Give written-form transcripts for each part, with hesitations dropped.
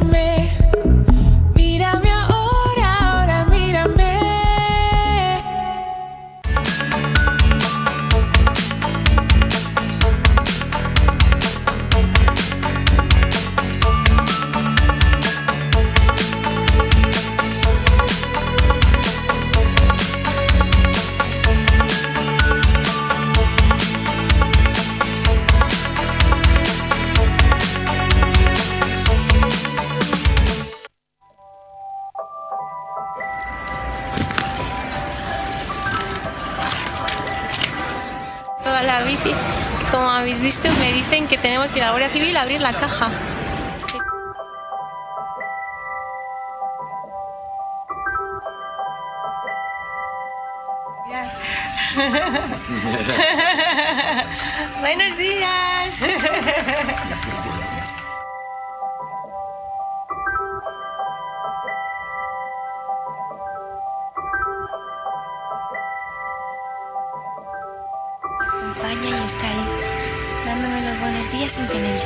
mírame. Mírame ahora, ahora mírame. Toda la bici, como habéis visto, me dicen que tenemos que ir a la Guardia Civil a abrir la caja. Buenos días. Acompaña y está ahí, dándome los buenos días en Tenerife.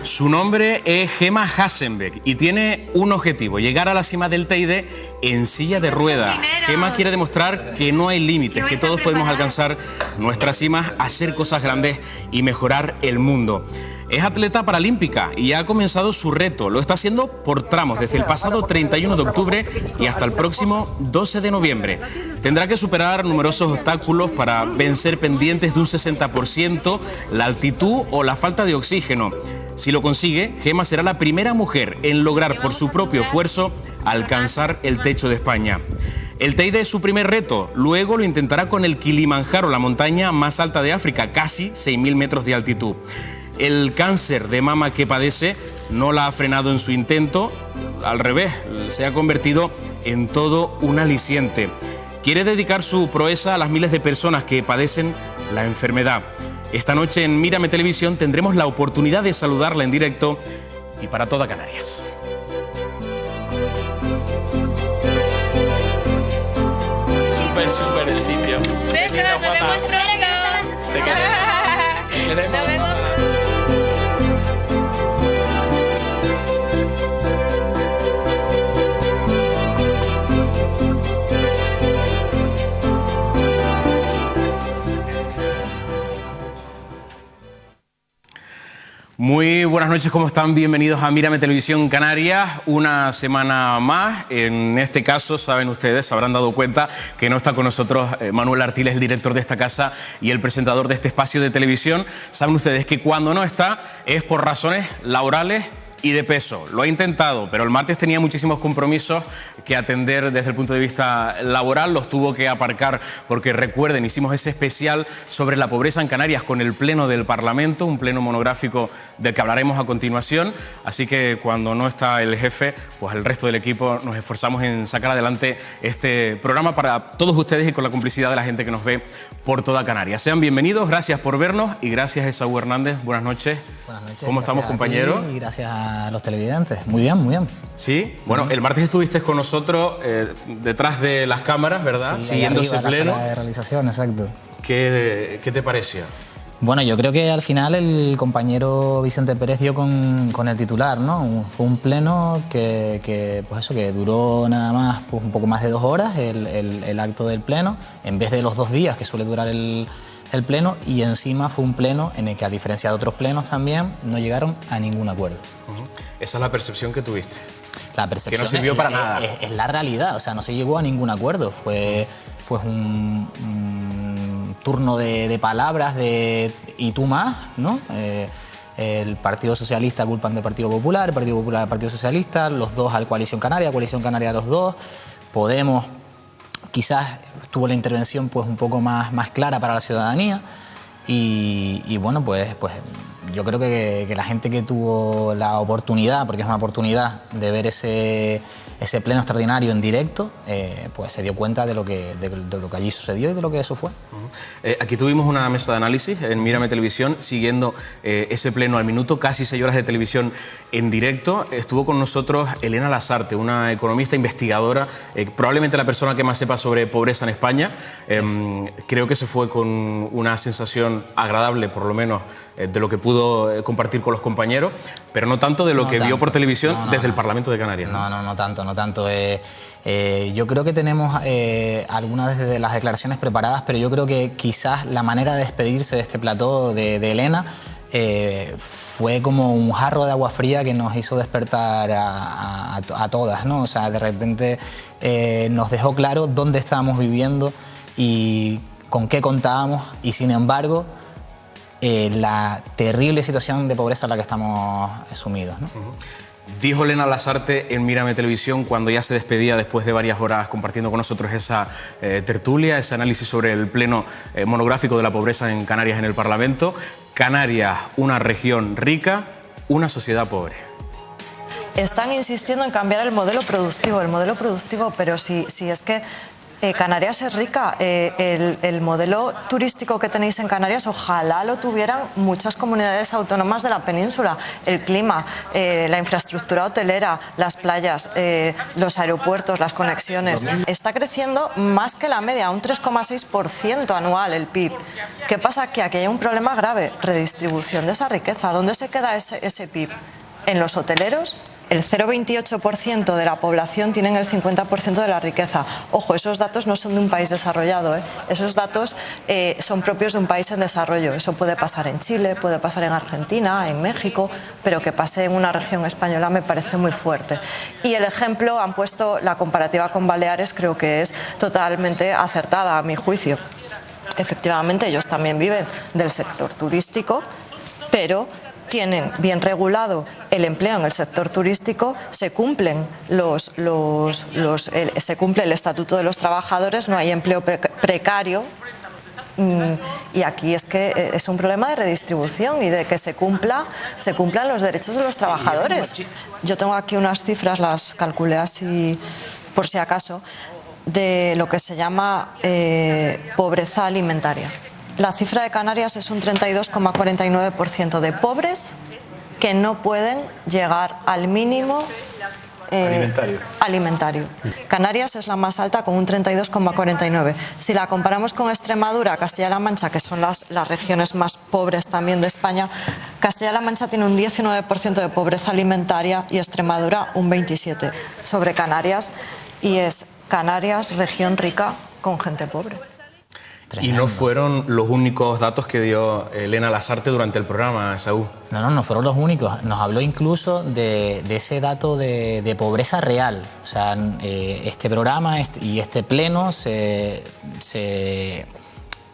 Su nombre es Gemma Hasenbeck y tiene un objetivo: llegar a la cima del Teide en silla de ruedas. Gemma quiere demostrar que no hay límites, que todos podemos alcanzar nuestras cimas, hacer cosas grandes y mejorar el mundo. Es atleta paralímpica y ha comenzado su reto. Lo está haciendo por tramos, desde el pasado 31 de octubre y hasta el próximo 12 de noviembre. Tendrá que superar numerosos obstáculos para vencer pendientes de un 60%, la altitud o la falta de oxígeno. Si lo consigue, Gemma será la primera mujer en lograr por su propio esfuerzo alcanzar el techo de España. El Teide es su primer reto, luego lo intentará con el Kilimanjaro, la montaña más alta de África, casi 6.000 metros de altitud. El cáncer de mama que padece no la ha frenado en su intento, al revés, se ha convertido en todo un aliciente. Quiere dedicar su proeza a las miles de personas que padecen la enfermedad. Esta noche en Mírame Televisión tendremos la oportunidad de saludarla en directo y para toda Canarias. Súper el sitio. Besos, nos vemos pronto. Nos vemos. Muy buenas noches, ¿cómo están? Bienvenidos a Mírame Televisión Canarias, una semana más. En este caso, saben ustedes, se habrán dado cuenta que no está con nosotros Manuel Artiles, el director de esta casa y el presentador de este espacio de televisión. Saben ustedes que cuando no está es por razones laborales y de peso. Lo ha intentado, pero el martes tenía muchísimos compromisos que atender desde el punto de vista laboral. Los tuvo que aparcar porque, recuerden, hicimos ese especial sobre la pobreza en Canarias con el Pleno del Parlamento, un pleno monográfico del que hablaremos a continuación. Así que cuando no está el jefe, pues el resto del equipo nos esforzamos en sacar adelante este programa para todos ustedes y con la complicidad de la gente que nos ve por toda Canarias. Sean bienvenidos, gracias por vernos y gracias a Esaú Hernández. Buenas noches. Buenas noches. ¿Cómo estamos, compañero? Y gracias a los televidentes. Muy bien, muy bien. Sí, bueno, el martes estuviste con nosotros detrás de las cámaras, ¿verdad? Sí, siguiendo arriba, ese pleno. la sala de realización, exacto. ¿Qué te pareció? Bueno, yo creo que al final el compañero Vicente Pérez dio con el titular, ¿no? Fue un pleno que duró nada más pues, un poco más de 2 horas el acto del pleno, en vez de los 2 días que suele durar el pleno, y encima fue un pleno en el que, a diferencia de otros plenos también, no llegaron a ningún acuerdo. Esa es la percepción que tuviste. La percepción que no sirvió para nada. Es la realidad, o sea, no se llegó a ningún acuerdo. Fue pues un turno de palabras de y tú más, ¿no? El Partido Socialista culpan del Partido Popular, el Partido Popular al Partido Socialista, los dos al Coalición Canaria a los dos. Podemos quizás tuvo la intervención pues un poco más clara para la ciudadanía y bueno, pues yo creo que la gente que tuvo la oportunidad, porque es una oportunidad de ver ese pleno extraordinario en directo, pues se dio cuenta de lo que allí sucedió y de lo que eso fue. Aquí tuvimos una mesa de análisis en Mírame Televisión, siguiendo ese pleno al minuto, casi 6 horas de televisión en directo. Estuvo con nosotros Elena Lasarte, una economista investigadora, probablemente la persona que más sepa sobre pobreza en España. Creo que se fue con una sensación agradable, por lo menos, de lo que pudo pudo compartir con los compañeros, pero no tanto de lo que vio por televisión desde el Parlamento de Canarias. No tanto. Yo creo que tenemos algunas de las declaraciones preparadas, pero yo creo que quizás la manera de despedirse de este plató de Elena fue como un jarro de agua fría que nos hizo despertar a todas, ¿no? O sea, de repente nos dejó claro dónde estábamos viviendo y con qué contábamos, y sin embargo la terrible situación de pobreza en la que estamos sumidos, ¿no? Dijo Elena Lasarte en Mírame Televisión, cuando ya se despedía después de varias horas compartiendo con nosotros esa tertulia, ese análisis sobre el pleno monográfico de la pobreza en Canarias en el Parlamento: Canarias, una región rica, una sociedad pobre. Están insistiendo en cambiar el modelo productivo, pero si es que Canarias es rica. El modelo turístico que tenéis en Canarias, ojalá lo tuvieran muchas comunidades autónomas de la península. El clima, la infraestructura hotelera, las playas, los aeropuertos, las conexiones. Está creciendo más que la media, un 3,6% anual el PIB. ¿Qué pasa? Que aquí hay un problema grave: redistribución de esa riqueza. ¿Dónde se queda ese PIB? ¿En los hoteleros? El 0,28% de la población tienen el 50% de la riqueza. Ojo, esos datos no son de un país desarrollado, ¿eh? Esos datos son propios de un país en desarrollo. Eso puede pasar en Chile, puede pasar en Argentina, en México, pero que pase en una región española me parece muy fuerte. Y el ejemplo, han puesto la comparativa con Baleares, creo que es totalmente acertada a mi juicio. Efectivamente, ellos también viven del sector turístico, pero tienen bien regulado el empleo en el sector turístico, se cumple el Estatuto de los Trabajadores, no hay empleo precario, y aquí es que es un problema de redistribución y de que se cumplan los derechos de los trabajadores. Yo tengo aquí unas cifras, las calculé así por si acaso, de lo que se llama pobreza alimentaria. La cifra de Canarias es un 32,49% de pobres que no pueden llegar al mínimo alimentario. Canarias es la más alta con un 32,49%. Si la comparamos con Extremadura, Castilla-La Mancha, que son las regiones más pobres también de España, Castilla-La Mancha tiene un 19% de pobreza alimentaria y Extremadura un 27%. Sobre Canarias, y es Canarias región rica con gente pobre. Y no fueron los únicos datos que dio Elena Lasarte durante el programa, Saúl. No fueron los únicos. Nos habló incluso de ese dato de pobreza real. O sea, este programa y este pleno se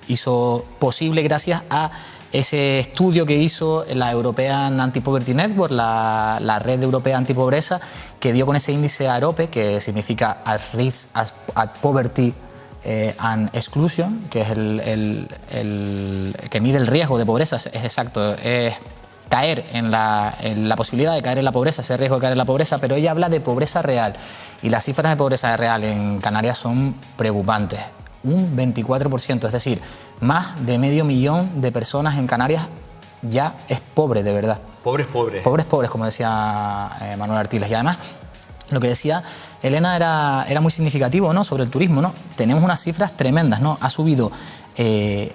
hizo posible gracias a ese estudio que hizo la European Anti-Poverty Network, la red europea antipobreza, que dio con ese índice AROPE, que significa At Risk at Poverty and Exclusion, que es el que mide el riesgo de pobreza. Es exacto, es caer en la posibilidad de caer en la pobreza, ese riesgo de caer en la pobreza, pero ella habla de pobreza real, y las cifras de pobreza real en Canarias son preocupantes. Un 24%, es decir, más de 500.000 de personas en Canarias ya es pobre de verdad. Pobres, como decía Manuel Artiles. Y además, lo que decía Elena era muy significativo, ¿no?, sobre el turismo, ¿no? Tenemos unas cifras tremendas, ¿no? Ha subido el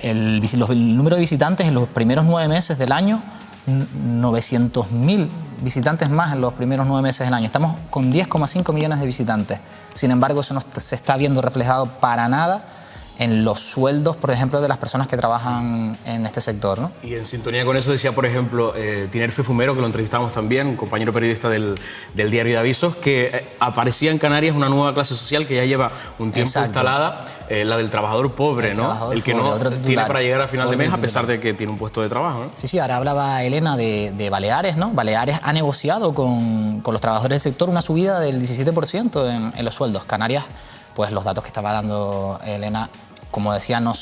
número de visitantes en los primeros 9 meses del año, 900.000 visitantes más en los primeros 9 meses del año. Estamos con 10,5 millones de visitantes. Sin embargo, eso no se está viendo reflejado para nada en los sueldos, por ejemplo, de las personas que trabajan en este sector, ¿no? Y en sintonía con eso decía, por ejemplo, Tinerfe Fumero, que lo entrevistamos también, un compañero periodista del Diario de Avisos, que aparecía en Canarias una nueva clase social que ya lleva un tiempo instalada, la del trabajador pobre, ¿no? El que no tiene para llegar a final de mes a pesar de que tiene un puesto de trabajo, ¿no? Sí, ahora hablaba Elena de Baleares, ¿no? Baleares ha negociado con los trabajadores del sector una subida del 17% en los sueldos. Canarias, pues los datos que estaba dando Elena, como decía, no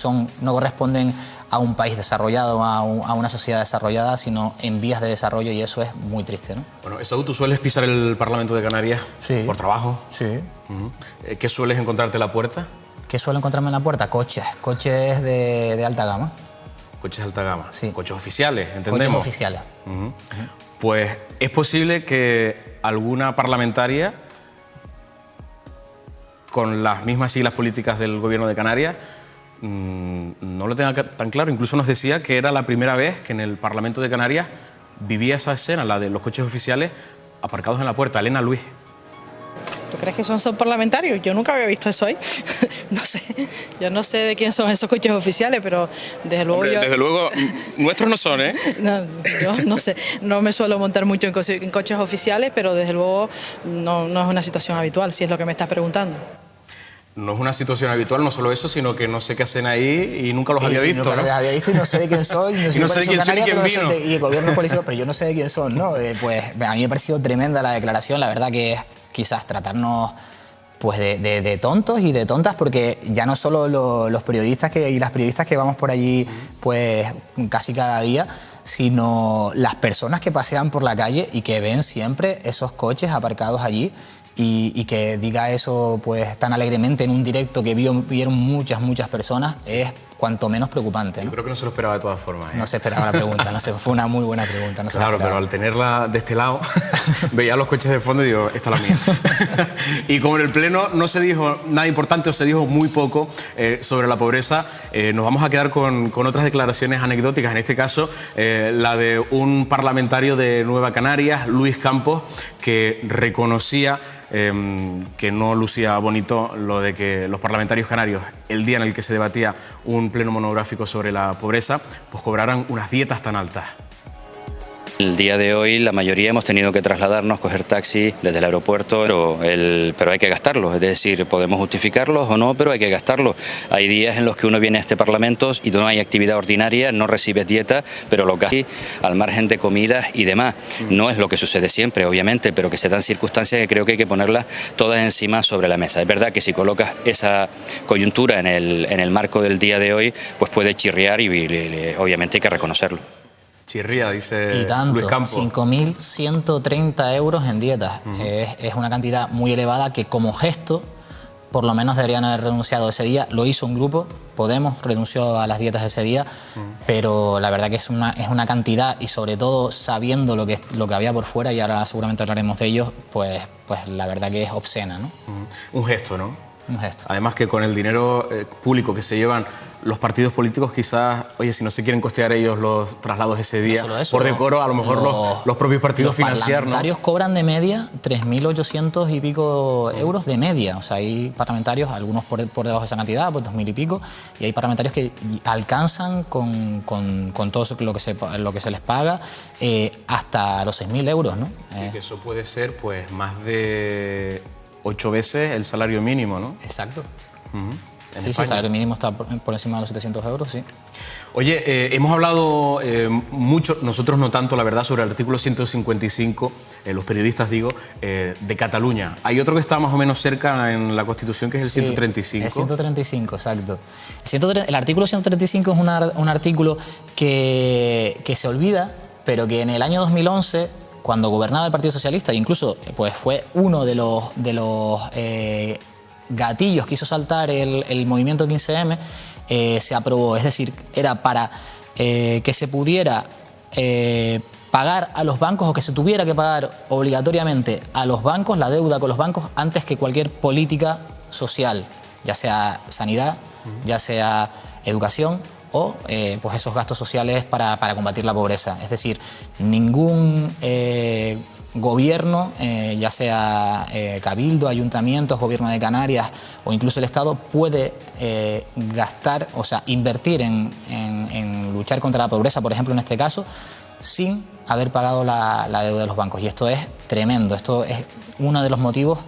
corresponden a un país desarrollado, a una sociedad desarrollada, sino en vías de desarrollo, y eso es muy triste, ¿no? Bueno, Esaú, ¿tú sueles pisar el Parlamento de Canarias? Sí. ¿Por trabajo? Sí. ¿Qué sueles encontrarte en la puerta? ¿Qué suelo encontrarme en la puerta? Coches de alta gama. ¿Coches de alta gama? Sí. ¿Coches oficiales, entendemos? Coches oficiales. Pues es posible que alguna parlamentaria con las mismas siglas políticas del Gobierno de Canarias no lo tenga tan claro. Incluso nos decía que era la primera vez que en el Parlamento de Canarias vivía esa escena, la de los coches oficiales aparcados en la puerta. Elena Luis. ¿Tú crees que son parlamentarios? Yo nunca había visto eso ahí. No sé, yo no sé de quién son esos coches oficiales, pero desde luego Hombre, desde luego, nuestros no son, ¿eh? No, yo no sé, no me suelo montar mucho en coches oficiales, pero desde luego no es una situación habitual, si es lo que me estás preguntando. No es una situación habitual, no solo eso, sino que no sé qué hacen ahí y nunca los había visto, nunca ¿no? los había visto y no sé de quién soy. No sé de quién soy ni quién vino. Y el gobierno político, pero yo no sé de quién son, ¿no? Pues a mí me ha parecido tremenda la declaración, la verdad que es quizás tratarnos pues de tontos y de tontas, porque ya no solo los periodistas y las periodistas que vamos por allí pues casi cada día, sino las personas que pasean por la calle y que ven siempre esos coches aparcados allí. Y que diga eso pues tan alegremente en un directo que vieron muchas personas, es cuanto menos preocupante, ¿no? Yo creo que no se lo esperaba de todas formas, ¿eh? No se esperaba la pregunta, fue una muy buena pregunta. Claro, pero al tenerla de este lado, veía los coches de fondo y digo, esta es la mía. Y como en el Pleno no se dijo nada importante o se dijo muy poco sobre la pobreza, nos vamos a quedar con otras declaraciones anecdóticas, en este caso la de un parlamentario de Nueva Canarias, Luis Campos, que reconocía que no lucía bonito lo de que los parlamentarios canarios, el día en el que se debatía un pleno monográfico sobre la pobreza, pues cobraran unas dietas tan altas. El día de hoy la mayoría hemos tenido que trasladarnos, coger taxi desde el aeropuerto, pero hay que gastarlos, es decir, podemos justificarlos o no, pero hay que gastarlos. Hay días en los que uno viene a este Parlamento y no hay actividad ordinaria, no recibes dieta, pero lo gastas al margen de comidas y demás. No es lo que sucede siempre, obviamente, pero que se dan circunstancias que creo que hay que ponerlas todas encima sobre la mesa. Es verdad que si colocas esa coyuntura en el marco del día de hoy, pues puede chirriar y obviamente hay que reconocerlo. Chirría, dice y tanto, Luis Campos. 5.130 euros en dietas. Es una cantidad muy elevada que como gesto, por lo menos deberían haber renunciado ese día. Lo hizo un grupo, Podemos renunció a las dietas ese día, pero la verdad que es una cantidad, y sobre todo sabiendo lo que había por fuera, y ahora seguramente hablaremos de ellos, pues la verdad que es obscena, ¿no? Un gesto, ¿no? Un gesto. Además que con el dinero público que se llevan los partidos políticos, quizás, oye, si no se quieren costear ellos los traslados ese día, no eso, por decoro, a lo mejor los propios partidos financiar, ¿no? Los parlamentarios cobran de media 3.800 y pico euros de media. O sea, hay parlamentarios, algunos por debajo de esa cantidad, por 2.000 y pico, y hay parlamentarios que alcanzan con todo eso, lo que se les paga hasta los 6.000 euros, ¿no? Sí, que eso puede ser pues más de 8 veces el salario mínimo, ¿no? Exacto. Sí, el salario mínimo está por encima de los 700 euros, sí. Oye, hemos hablado mucho, nosotros no tanto, la verdad, sobre el artículo 155, los periodistas digo, de Cataluña. Hay otro que está más o menos cerca en la Constitución, que es el 135. El 135, exacto. El artículo 135 es un artículo que se olvida, pero que en el año 2011, cuando gobernaba el Partido Socialista, incluso pues fue uno de los gatillos que hizo saltar el movimiento 15M, se aprobó. Es decir, era para que se pudiera pagar a los bancos, o que se tuviera que pagar obligatoriamente a los bancos, la deuda con los bancos, antes que cualquier política social, ya sea sanidad, ya sea educación o pues esos gastos sociales para combatir la pobreza. Es decir, ningún gobierno, ya sea Cabildo, ayuntamientos, gobierno de Canarias o incluso el Estado, puede gastar, o sea, invertir en luchar contra la pobreza, por ejemplo, en este caso, sin haber pagado la deuda de los bancos. Y esto es tremendo, esto es uno de los motivos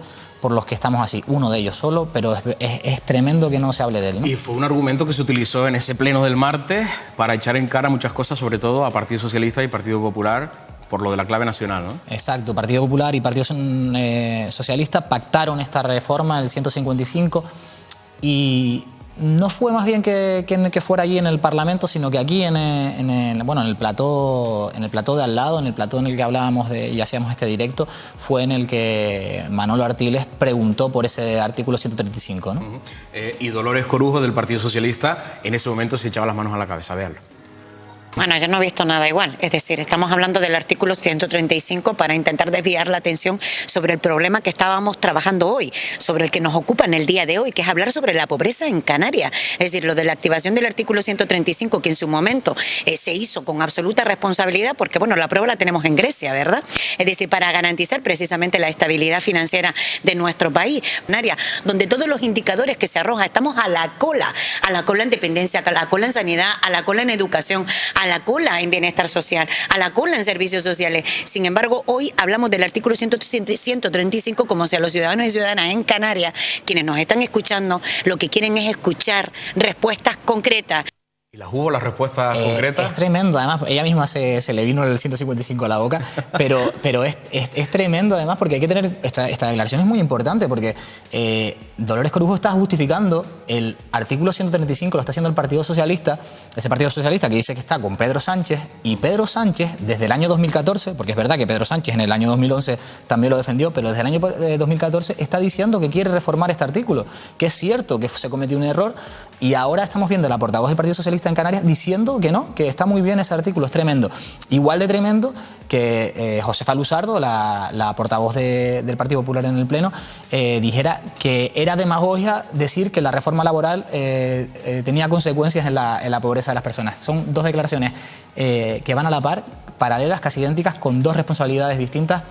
por los que estamos así, uno de ellos solo, pero es tremendo que no se hable de él, ¿no? Y fue un argumento que se utilizó en ese pleno del martes para echar en cara muchas cosas, sobre todo a Partido Socialista y Partido Popular, por lo de la clave nacional, ¿no? Exacto, Partido Popular y Partido Socialista pactaron esta reforma, el 155, y no fue más bien que fuera allí en el Parlamento, sino que aquí en el plató de al lado, en el plató en el que hablábamos y hacíamos este directo, fue en el que Manolo Artiles preguntó por ese artículo 135, ¿no? Y Dolores Corujo, del Partido Socialista, en ese momento se echaba las manos a la cabeza, véanlo. Bueno, yo no he visto nada igual. Es decir, estamos hablando del artículo 135 para intentar desviar la atención sobre el problema que estábamos trabajando hoy, sobre el que nos ocupa en el día de hoy, que es hablar sobre la pobreza en Canarias. Es decir, lo de la activación del artículo 135, que en su momento se hizo con absoluta responsabilidad, porque bueno, la prueba la tenemos en Grecia, ¿verdad? Es decir, para garantizar precisamente la estabilidad financiera de nuestro país, Canarias, donde todos los indicadores que se arrojan, estamos a la cola en dependencia, a la cola en sanidad, a la cola en educación, a la cola en bienestar social, a la cola en servicios sociales. Sin embargo, hoy hablamos del artículo 135 como si a los ciudadanos y ciudadanas en Canarias, quienes nos están escuchando, lo que quieren es escuchar respuestas concretas. ¿Y las hubo, las respuestas concretas? Es tremendo, además, ella misma se le vino el 155 a la boca, pero es tremendo además porque hay que tener, esta declaración es muy importante porque Dolores Corujo está justificando el artículo 135, lo está haciendo el Partido Socialista, ese Partido Socialista que dice que está con Pedro Sánchez, y Pedro Sánchez desde el año 2014, porque es verdad que Pedro Sánchez en el año 2011 también lo defendió, pero desde el año 2014 está diciendo que quiere reformar este artículo, que es cierto que se cometió un error, y ahora estamos viendo a la portavoz del Partido Socialista en Canarias diciendo que no, que está muy bien ese artículo, es tremendo. Igual de tremendo que Josefa Luzardo, la portavoz del Partido Popular en el Pleno, dijera que era demagogia decir que la reforma laboral tenía consecuencias en la pobreza de las personas. Son dos declaraciones que van a la par, paralelas, casi idénticas, con dos responsabilidades distintas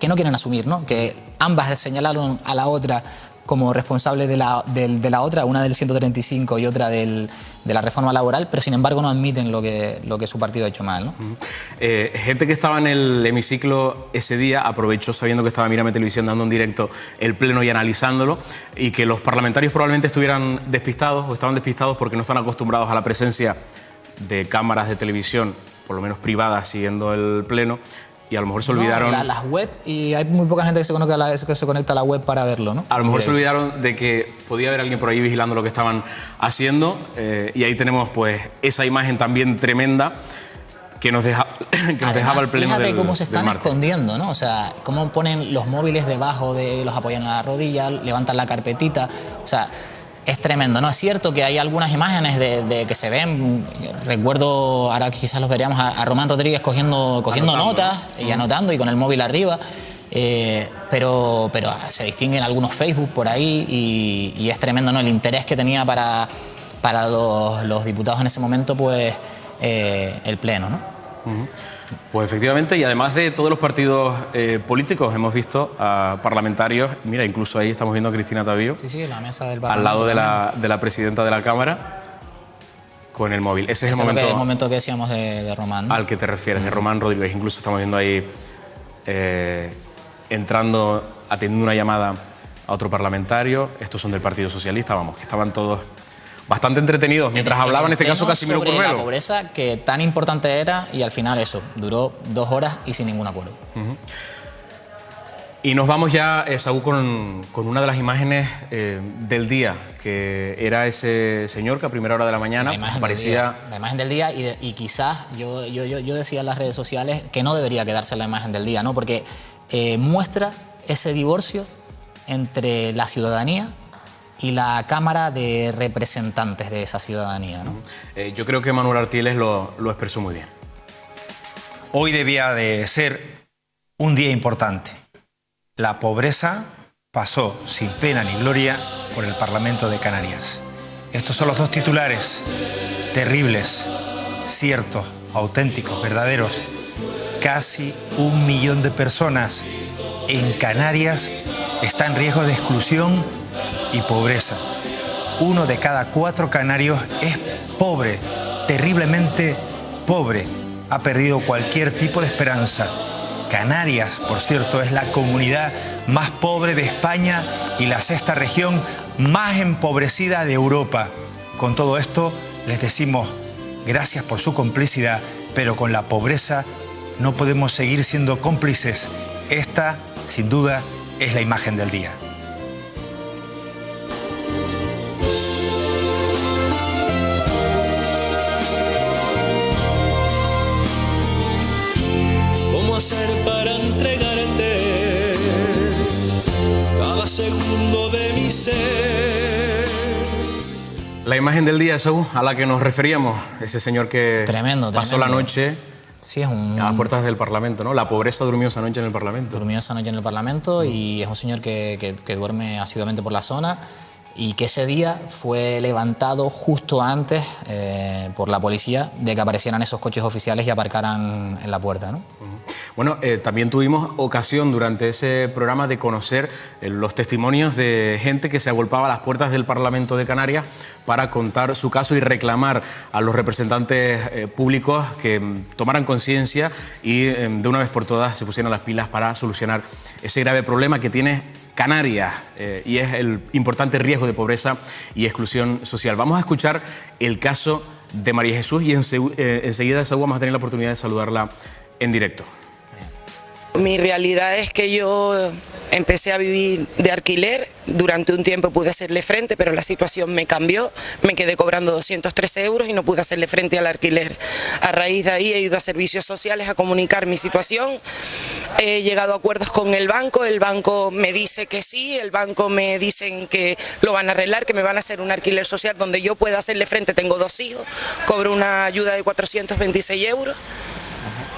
que no quieren asumir, ¿no? Que ambas señalaron a la otra como responsable de la otra, una del 135 y otra de la reforma laboral, pero sin embargo no admiten lo que su partido ha hecho mal, ¿no? Gente que estaba en el hemiciclo ese día aprovechó, sabiendo que estaba Mírame Televisión dando en directo el pleno y analizándolo, y que los parlamentarios probablemente estuvieran despistados o estaban despistados porque no están acostumbrados a la presencia de cámaras de televisión, por lo menos privadas, siguiendo el pleno. Y a lo mejor se olvidaron... No, las web, y hay muy poca gente que se conecta a la web para verlo, ¿no? A lo mejor se olvidaron de que podía haber alguien por ahí vigilando lo que estaban haciendo, y ahí tenemos pues esa imagen también tremenda que nos dejaba el pleno. Fíjate cómo se están escondiendo, ¿no? O sea, cómo ponen los móviles debajo, los apoyan a la rodilla, levantan la carpetita, o sea... Es tremendo, ¿no? Es cierto que hay algunas imágenes de que se ven, recuerdo, ahora quizás los veríamos, a Román Rodríguez cogiendo notas y anotando y con el móvil arriba, pero se distinguen algunos Facebook por ahí y es tremendo, ¿no? El interés que tenía para los diputados en ese momento, pues, el pleno, ¿no? Pues efectivamente, y además de todos los partidos políticos, hemos visto a parlamentarios, mira, incluso ahí estamos viendo a Cristina Tavío, sí, en la mesa del al lado de la presidenta de la Cámara, con el móvil. Ese es el momento que decíamos de Román, ¿no? Al que te refieres, de Román Rodríguez. Incluso estamos viendo ahí entrando, atendiendo una llamada a otro parlamentario. Estos son del Partido Socialista, vamos, que estaban todos bastante entretenidos mientras hablaban, en este caso Casimiro Curvelo. Sobre la pobreza, que tan importante era, y al final eso, duró 2 horas y sin ningún acuerdo. Y nos vamos ya, Saúl, con una de las imágenes del día, que era ese señor que a primera hora de la mañana parecía... La imagen del día, y quizás yo decía en las redes sociales que no debería quedarse en la imagen del día, ¿no? Porque muestra ese divorcio entre la ciudadanía y la Cámara de Representantes de esa ciudadanía, ¿no? Yo creo que Manuel Artiles lo expresó muy bien. Hoy debía de ser un día importante. La pobreza pasó sin pena ni gloria por el Parlamento de Canarias. Estos son los dos titulares terribles, ciertos, auténticos, verdaderos. Casi 1 millón de personas en Canarias está en riesgo de exclusión y pobreza. 1 de cada 4 canarios es pobre, terriblemente pobre. Ha perdido cualquier tipo de esperanza. Canarias, por cierto, es la comunidad más pobre de España y la 6ª región más empobrecida de Europa. Con todo esto, les decimos gracias por su complicidad, pero con la pobreza no podemos seguir siendo cómplices. Esta, sin duda, es la imagen del día. Para entregarte cada segundo de mi ser. La imagen del día, Saúl, a la que nos referíamos, ese señor que pasó la noche sí, a las puertas del Parlamento, ¿no? La pobreza durmió esa noche en el Parlamento. Durmió esa noche en el Parlamento y es un señor que duerme asiduamente por la zona y que ese día fue levantado justo antes por la policía de que aparecieran esos coches oficiales y aparcaran en la puerta, ¿no? Bueno, también tuvimos ocasión durante ese programa de conocer los testimonios de gente que se agolpaba a las puertas del Parlamento de Canarias para contar su caso y reclamar a los representantes públicos que tomaran conciencia y de una vez por todas se pusieran las pilas para solucionar ese grave problema que tiene Canarias y es el importante riesgo de pobreza y exclusión social. Vamos a escuchar el caso de María Jesús y enseguida vamos a tener la oportunidad de saludarla en directo. Mi realidad es que yo empecé a vivir de alquiler, durante un tiempo pude hacerle frente, pero la situación me cambió, me quedé cobrando 213 euros y no pude hacerle frente al alquiler. A raíz de ahí he ido a servicios sociales a comunicar mi situación, he llegado a acuerdos con el banco me dice que sí, el banco me dicen que lo van a arreglar, que me van a hacer un alquiler social donde yo pueda hacerle frente, tengo 2 hijos, cobro una ayuda de 426 euros.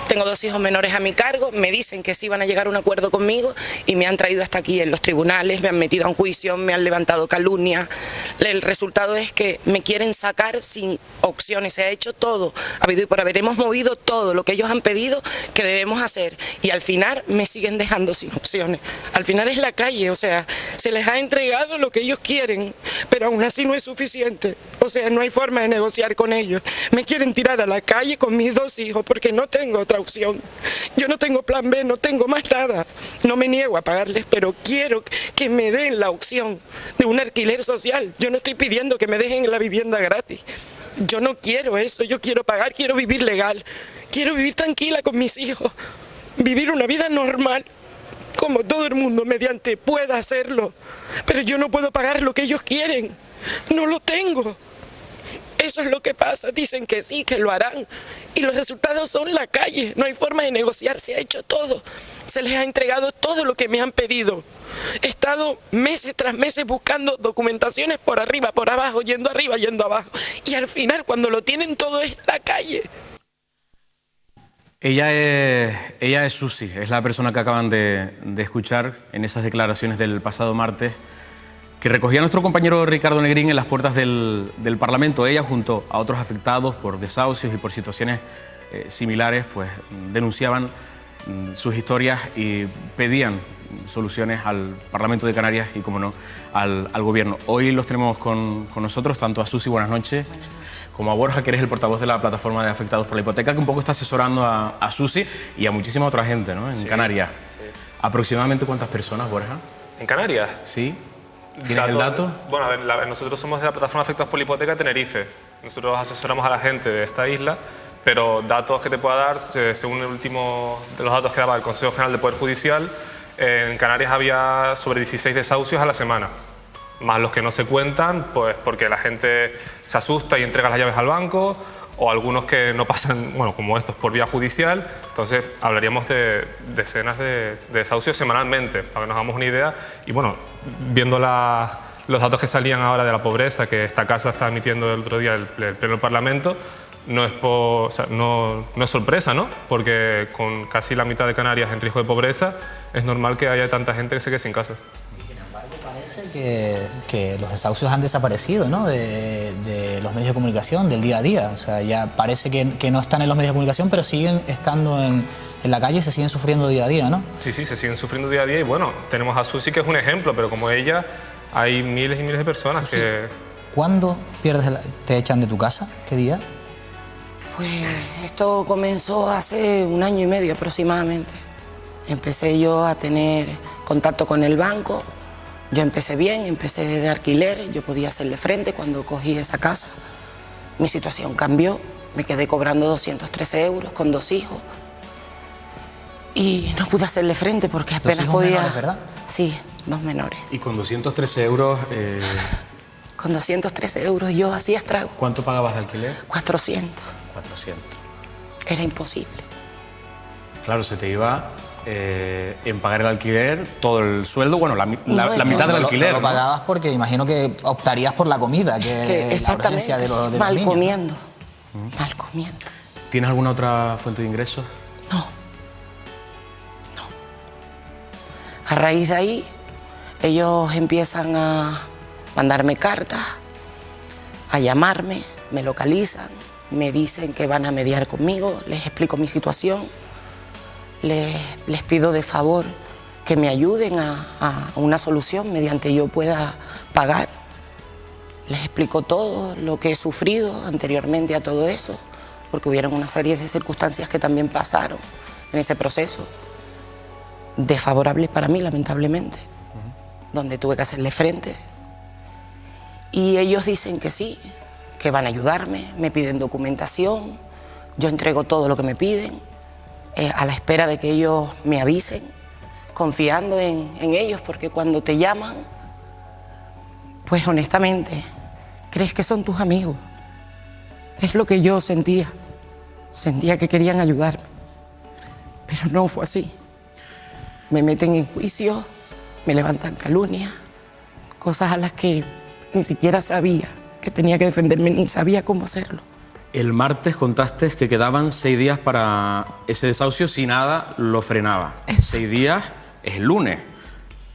Tengo 2 hijos menores a mi cargo, me dicen que sí van a llegar a un acuerdo conmigo y me han traído hasta aquí en los tribunales, me han metido a un juicio, me han levantado calumnia. El resultado es que me quieren sacar sin opciones, se ha hecho todo, ha habido y por haber, hemos movido todo lo que ellos han pedido que debemos hacer y al final me siguen dejando sin opciones. Al final es la calle, o sea, se les ha entregado lo que ellos quieren, pero aún así no es suficiente, o sea, no hay forma de negociar con ellos. Me quieren tirar a la calle con mis 2 hijos porque no tengo otra opción. Yo no tengo plan B, no tengo más nada. No me niego a pagarles, pero quiero que me den la opción de un alquiler social. Yo no estoy pidiendo que me dejen la vivienda gratis. Yo no quiero eso, yo quiero pagar, quiero vivir legal. Quiero vivir tranquila con mis hijos. Vivir una vida normal, como todo el mundo mediante pueda hacerlo. Pero yo no puedo pagar lo que ellos quieren. No lo tengo. Eso es lo que pasa, dicen que sí, que lo harán y los resultados son la calle, no hay forma de negociar, se ha hecho todo, se les ha entregado todo lo que me han pedido. He estado meses tras meses buscando documentaciones por arriba, por abajo, yendo arriba, yendo abajo y al final cuando lo tienen todo es la calle. Ella es Susi, es la persona que acaban de escuchar en esas declaraciones del pasado martes, que recogía a nuestro compañero Ricardo Negrín en las puertas del Parlamento. Ella, junto a otros afectados por desahucios y por situaciones similares, pues denunciaban sus historias y pedían soluciones al Parlamento de Canarias y, como no, al Gobierno. Hoy los tenemos con nosotros, tanto a Susi, buenas noches, como a Borja, que eres el portavoz de la plataforma de afectados por la hipoteca, que un poco está asesorando a Susi y a muchísima otra gente, ¿no?, en Canarias. Sí. ¿Aproximadamente cuántas personas, Borja? ¿En Canarias? Sí. ¿Tienes el dato? Bueno, a ver, nosotros somos de la plataforma de afectados por la hipoteca de Tenerife. Nosotros asesoramos a la gente de esta isla, pero datos que te pueda dar, según el último de los datos que daba el Consejo General del Poder Judicial, en Canarias había sobre 16 desahucios a la semana, más los que no se cuentan, pues porque la gente se asusta y entrega las llaves al banco, o algunos que no pasan, bueno, como estos, por vía judicial. Entonces hablaríamos de decenas de desahucios semanalmente, para que nos hagamos una idea. Y bueno, viendo los datos que salían ahora de la pobreza, que esta casa está emitiendo el otro día el Pleno del Parlamento, no es sorpresa, ¿no? Porque con casi la mitad de Canarias en riesgo de pobreza, es normal que haya tanta gente que se quede sin casa. Parece que los desahucios han desaparecido, ¿no?, de los medios de comunicación, del día a día. O sea, ya parece que no están en los medios de comunicación, pero siguen estando en la calle y se siguen sufriendo día a día, ¿no? Sí, se siguen sufriendo día a día y bueno, tenemos a Susi, que es un ejemplo, pero como ella hay miles y miles de personas. Susi, que... ¿Cuándo te echan de tu casa? ¿Qué día? Pues esto comenzó hace 1 año y medio aproximadamente. Empecé yo a tener contacto con el banco. Yo empecé bien, empecé de alquiler, yo podía hacerle frente cuando cogí esa casa. Mi situación cambió, me quedé cobrando 213 euros con 2 hijos. Y no pude hacerle frente porque apenas podía... menores, ¿verdad? Sí, 2 menores. ¿Y con 213 euros? Con 213 euros yo hacía estrago. ¿Cuánto pagabas de alquiler? 400. 400. Era imposible. Claro, se te iba en pagar el alquiler, todo el sueldo, bueno, la mitad del alquiler. No lo pagabas porque imagino que optarías por la comida, que es la urgencia de los mal niños. comiendo, mal comiendo. ¿Tienes alguna otra fuente de ingresos? No. A raíz de ahí, ellos empiezan a mandarme cartas, a llamarme, me localizan, me dicen que van a mediar conmigo, les explico mi situación, les pido de favor que me ayuden a una solución mediante yo pueda pagar. Les explico todo lo que he sufrido anteriormente a todo eso, porque hubieron una serie de circunstancias que también pasaron en ese proceso, desfavorables para mí, lamentablemente, donde tuve que hacerle frente. Y ellos dicen que sí, que van a ayudarme, me piden documentación, yo entrego todo lo que me piden, a la espera de que ellos me avisen, confiando en ellos, porque cuando te llaman, pues honestamente, crees que son tus amigos. Es lo que yo sentía que querían ayudarme, pero no fue así. Me meten en juicio, me levantan calumnias, cosas a las que ni siquiera sabía que tenía que defenderme, ni sabía cómo hacerlo. El martes contaste que quedaban 6 días para ese desahucio, si nada lo frenaba. 6 días es el lunes.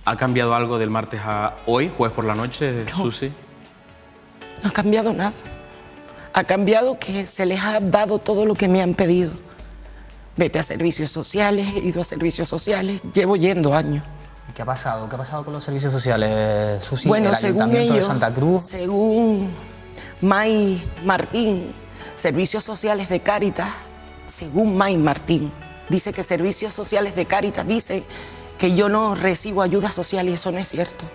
¿Ha cambiado algo del martes a hoy, jueves por la noche, No. Susi? No ha cambiado nada. Ha cambiado que se les ha dado todo lo que me han pedido. Vete a servicios sociales, he ido a servicios sociales, llevo yendo años. ¿Y qué ha pasado? ¿Qué ha pasado con los servicios sociales, Susi? Bueno, el según Ayuntamiento ellos, de Santa Cruz. según May Martín, Servicios Sociales de Cáritas, según May Martín, dice que Servicios Sociales de Cáritas dice que yo no recibo ayuda social y eso no es cierto.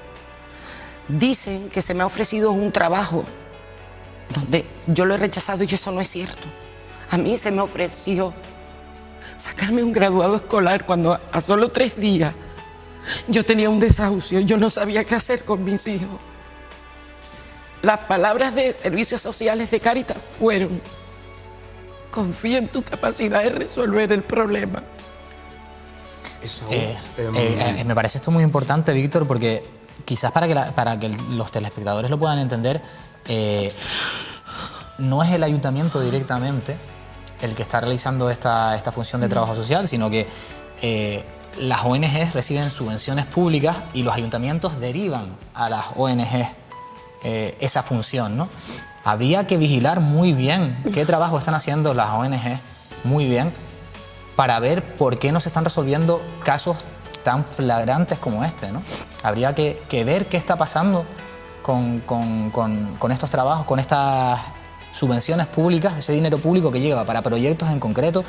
Dicen que se me ha ofrecido un trabajo donde yo lo he rechazado y eso no es cierto. A mí se me ofreció sacarme un graduado escolar cuando a solo 3 días yo tenía un desahucio, yo no sabía qué hacer con mis hijos. Las palabras de Servicios Sociales de Cáritas fueron: confía en tu capacidad de resolver el problema. Me parece esto muy importante, Víctor, porque quizás para que los telespectadores lo puedan entender, no es el ayuntamiento directamente el que está realizando esta función de trabajo social, sino que las ONGs reciben subvenciones públicas y los ayuntamientos derivan a las ONGs esa función, ¿no? Habría que vigilar muy bien qué trabajo están haciendo las ONGs, muy bien, para ver por qué no se están resolviendo casos tan flagrantes como este, ¿no? Habría que ver qué está pasando con estos trabajos, con estas subvenciones públicas, ese dinero público que llega para proyectos en concreto.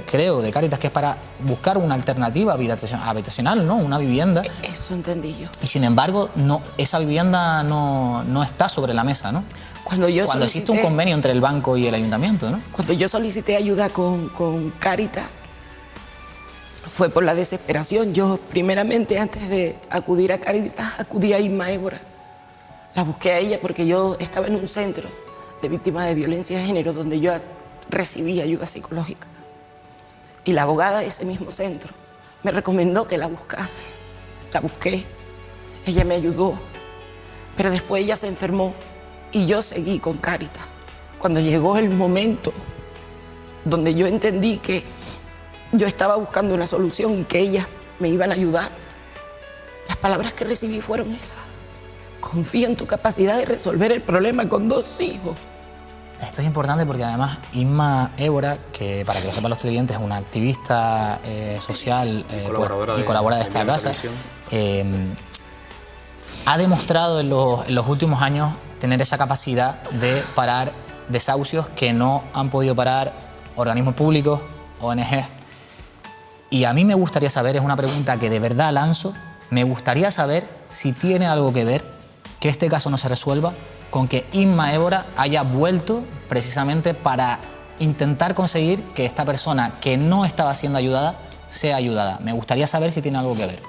Creo, de Cáritas, que es para buscar una alternativa habitacional, ¿no? Una vivienda. Eso entendí yo. Y sin embargo, esa vivienda no está sobre la mesa, ¿no? Cuando existe un convenio entre el banco y el ayuntamiento, ¿no? Cuando yo solicité ayuda con Cáritas, fue por la desesperación. Yo, primeramente, antes de acudir a Cáritas, acudí a Inma Évora. La busqué a ella porque yo estaba en un centro de víctimas de violencia de género donde yo recibí ayuda psicológica. Y la abogada de ese mismo centro me recomendó que la buscase. La busqué, ella me ayudó, pero después ella se enfermó y yo seguí con Cáritas. Cuando llegó el momento donde yo entendí que yo estaba buscando una solución y que ellas me iban a ayudar, las palabras que recibí fueron esas: confía en tu capacidad de resolver el problema con 2 hijos. Esto es importante porque además Inma Évora, que para que lo sepan los televidentes es una activista social y colaboradora de esta casa, ha demostrado en los últimos años tener esa capacidad de parar desahucios que no han podido parar organismos públicos, ONG. Y a mí me gustaría saber, es una pregunta que de verdad lanzo, me gustaría saber si tiene algo que ver que este caso no se resuelva con que Inma Évora haya vuelto precisamente para intentar conseguir que esta persona que no estaba siendo ayudada sea ayudada. Me gustaría saber si tiene algo que ver.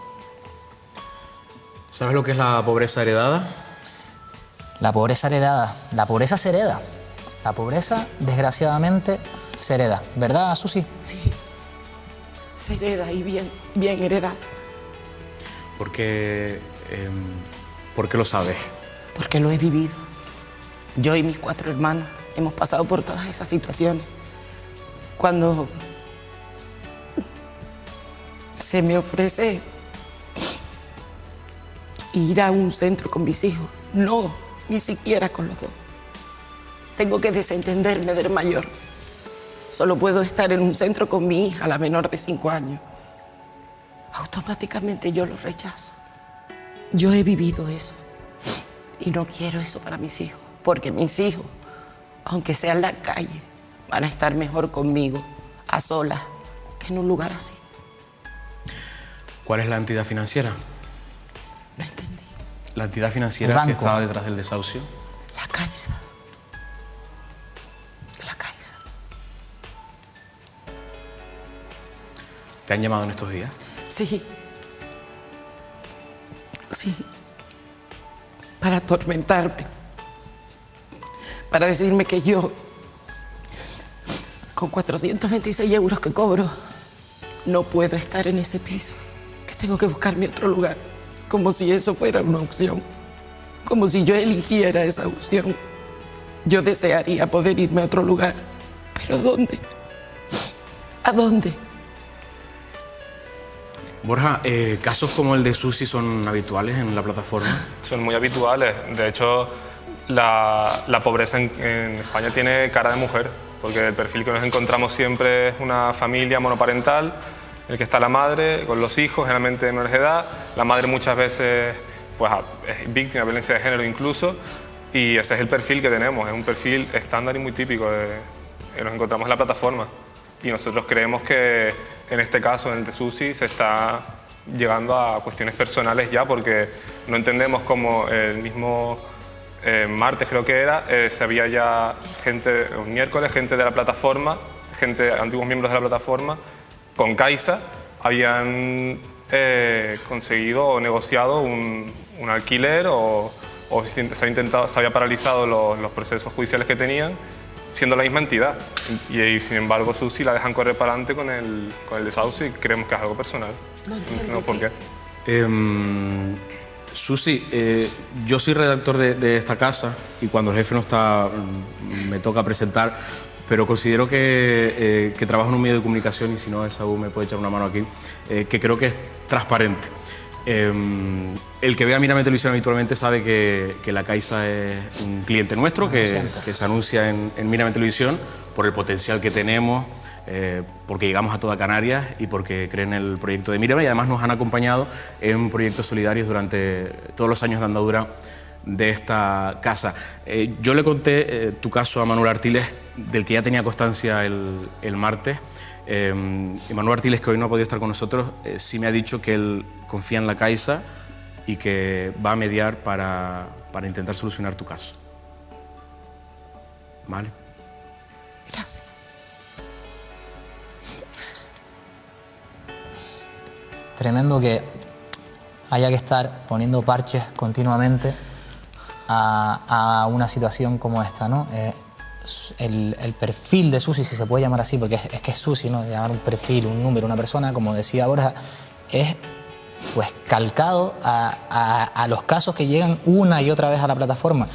¿Sabes lo que es la pobreza heredada? La pobreza heredada. La pobreza se hereda. La pobreza, desgraciadamente, se hereda. ¿Verdad, Susi? Sí. se hereda y bien heredada. ¿Por qué lo sabes? Porque lo he vivido. Yo y mis 4 hermanos hemos pasado por todas esas situaciones. Cuando se me ofrece ir a un centro con mis hijos, no, ni siquiera con los 2. Tengo que desentenderme del mayor. Solo puedo estar en un centro con mi hija, la menor de 5 años. Automáticamente yo lo rechazo. Yo he vivido eso y no quiero eso para mis hijos, porque mis hijos, aunque sea en la calle, van a estar mejor conmigo, a solas, que en un lugar así. ¿Cuál es la entidad financiera? No entendí. La entidad financiera que estaba detrás del desahucio. La Caixa. La Caixa. ¿Te han llamado en estos días? Sí. Sí. Para atormentarme. Para decirme que yo, con 426 euros que cobro, no puedo estar en ese piso. Que tengo que buscarme otro lugar. Como si eso fuera una opción. Como si yo eligiera esa opción. Yo desearía poder irme a otro lugar. ¿Pero dónde? ¿A dónde? Borja, ¿casos como el de Susi son habituales en la plataforma? Son muy habituales. De hecho, la pobreza en España tiene cara de mujer, porque el perfil que nos encontramos siempre es una familia monoparental, en el que está la madre con los hijos, generalmente de menores de edad. La madre muchas veces pues, es víctima de violencia de género incluso, y ese es el perfil que tenemos. Es un perfil estándar y muy típico que nos encontramos en la plataforma. Y nosotros creemos que en este caso, en el de Susi, se está llegando a cuestiones personales ya, porque no entendemos cómo el mismo martes, creo que era, se había ya gente, un miércoles, gente de la plataforma, antiguos miembros de la plataforma, con Caixa, habían conseguido o negociado un alquiler o se había paralizado los procesos judiciales que tenían, siendo la misma entidad. Y sin embargo, Susi la dejan correr para adelante con el desahucio y creemos que es algo personal. No entiendo ¿Por qué? Susi, yo soy redactor de esta casa y cuando el jefe no está me toca presentar, pero considero que trabajo en un medio de comunicación y si no, Esaú me puede echar una mano aquí, que creo que es transparente. El que vea Mírame Televisión habitualmente sabe que la Caixa es un cliente nuestro que se anuncia en Mírame Televisión por el potencial que tenemos, porque llegamos a toda Canarias y porque creen en el proyecto de Mírame y además nos han acompañado en proyectos solidarios durante todos los años de andadura de esta casa. Yo le conté tu caso a Manuel Artiles, del que ya tenía constancia el martes. Manuel Artiles, que hoy no ha podido estar con nosotros, sí me ha dicho que él confía en la Caixa y que va a mediar para intentar solucionar tu caso. ¿Vale? Gracias. Tremendo que haya que estar poniendo parches continuamente a una situación como esta, ¿no? El perfil de Susi, si se puede llamar así, porque es que es Susi, ¿no? Llamar un perfil, un número, una persona, como decía Borja, es pues calcado a los casos que llegan una y otra vez a la plataforma,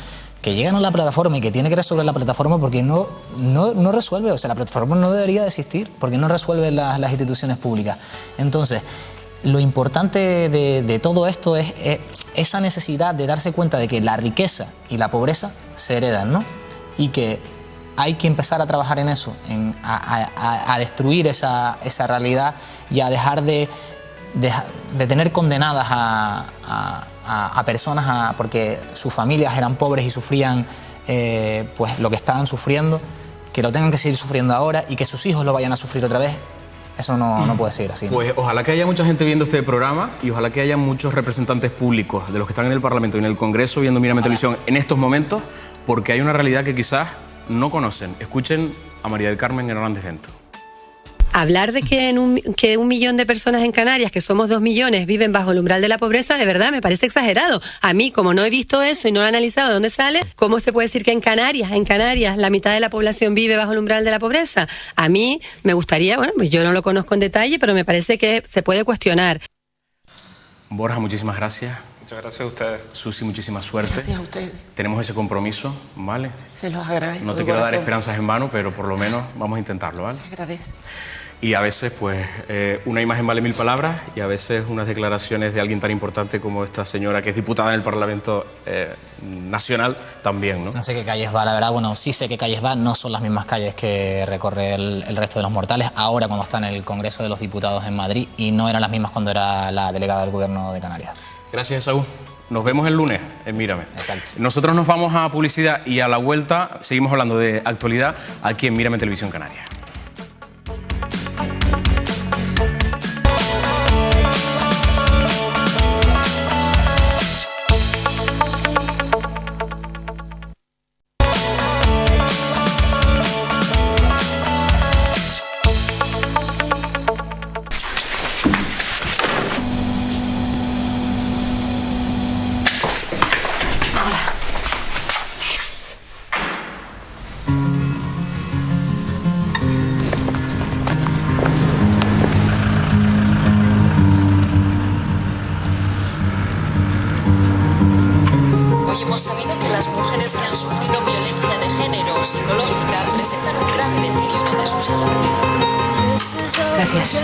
que llegan a la plataforma y que tiene que resolver la plataforma porque no resuelve, o sea, la plataforma no debería de existir porque no resuelve las instituciones públicas. Entonces, lo importante de todo esto es esa necesidad de darse cuenta de que la riqueza y la pobreza se heredan, ¿no? Y que hay que empezar a trabajar en eso, a destruir esa realidad y a dejar de tener condenadas a personas porque sus familias eran pobres y sufrían pues lo que estaban sufriendo, que lo tengan que seguir sufriendo ahora y que sus hijos lo vayan a sufrir otra vez. Eso no puede seguir así, ¿no? Pues ojalá que haya mucha gente viendo este programa y ojalá que haya muchos representantes públicos de los que están en el Parlamento y en el Congreso viendo Mírame Televisión en estos momentos, porque hay una realidad que quizás no conocen. Escuchen a María del Carmen Hernández Gento. hablar de que, que 1 millón de personas en Canarias, que somos 2 millones, viven bajo el umbral de la pobreza, de verdad me parece exagerado. A mí, como no he visto eso y no lo he analizado de dónde sale, ¿cómo se puede decir que en Canarias, la mitad de la población vive bajo el umbral de la pobreza? A mí me gustaría, bueno, pues yo no lo conozco en detalle, pero me parece que se puede cuestionar. Borja, muchísimas gracias. Muchas gracias a ustedes. Susi, muchísima suerte. Gracias a ustedes. Tenemos ese compromiso, ¿vale? Se los agradezco. No te quiero dar esperanzas en vano, pero por lo menos vamos a intentarlo, ¿vale? Se agradece. Y a veces, pues, una imagen vale 1000 palabras y a veces unas declaraciones de alguien tan importante como esta señora que es diputada en el Parlamento Nacional también, ¿no? No sé qué calles va, la verdad, bueno, sí sé qué calles va, no son las mismas calles que recorre el resto de los mortales, ahora cuando está en el Congreso de los Diputados en Madrid, y no eran las mismas cuando era la delegada del Gobierno de Canarias. Gracias, Esaú. Nos vemos el lunes en Mírame. Exacto. Nosotros nos vamos a publicidad y a la vuelta seguimos hablando de actualidad aquí en Mírame Televisión Canaria. Hoy hemos sabido que las mujeres que han sufrido violencia de género o psicológica presentan un grave deterioro de su salud. Gracias.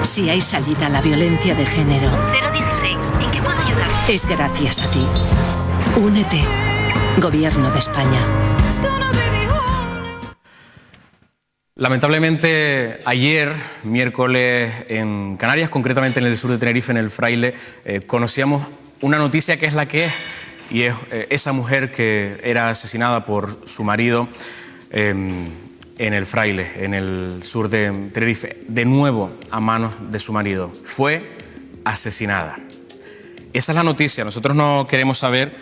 Si hay salida a la violencia de género, 016, ¿en qué puedo ayudar? es gracias a ti. Únete. Gobierno de España. Lamentablemente, ayer, miércoles, en Canarias, concretamente en el sur de Tenerife, en el Fraile, conocíamos una noticia que es la que es, y es esa mujer que era asesinada por su marido en el Fraile, en el sur de Tenerife, de nuevo a manos de su marido. Fue asesinada. Esa es la noticia. Nosotros no queremos saber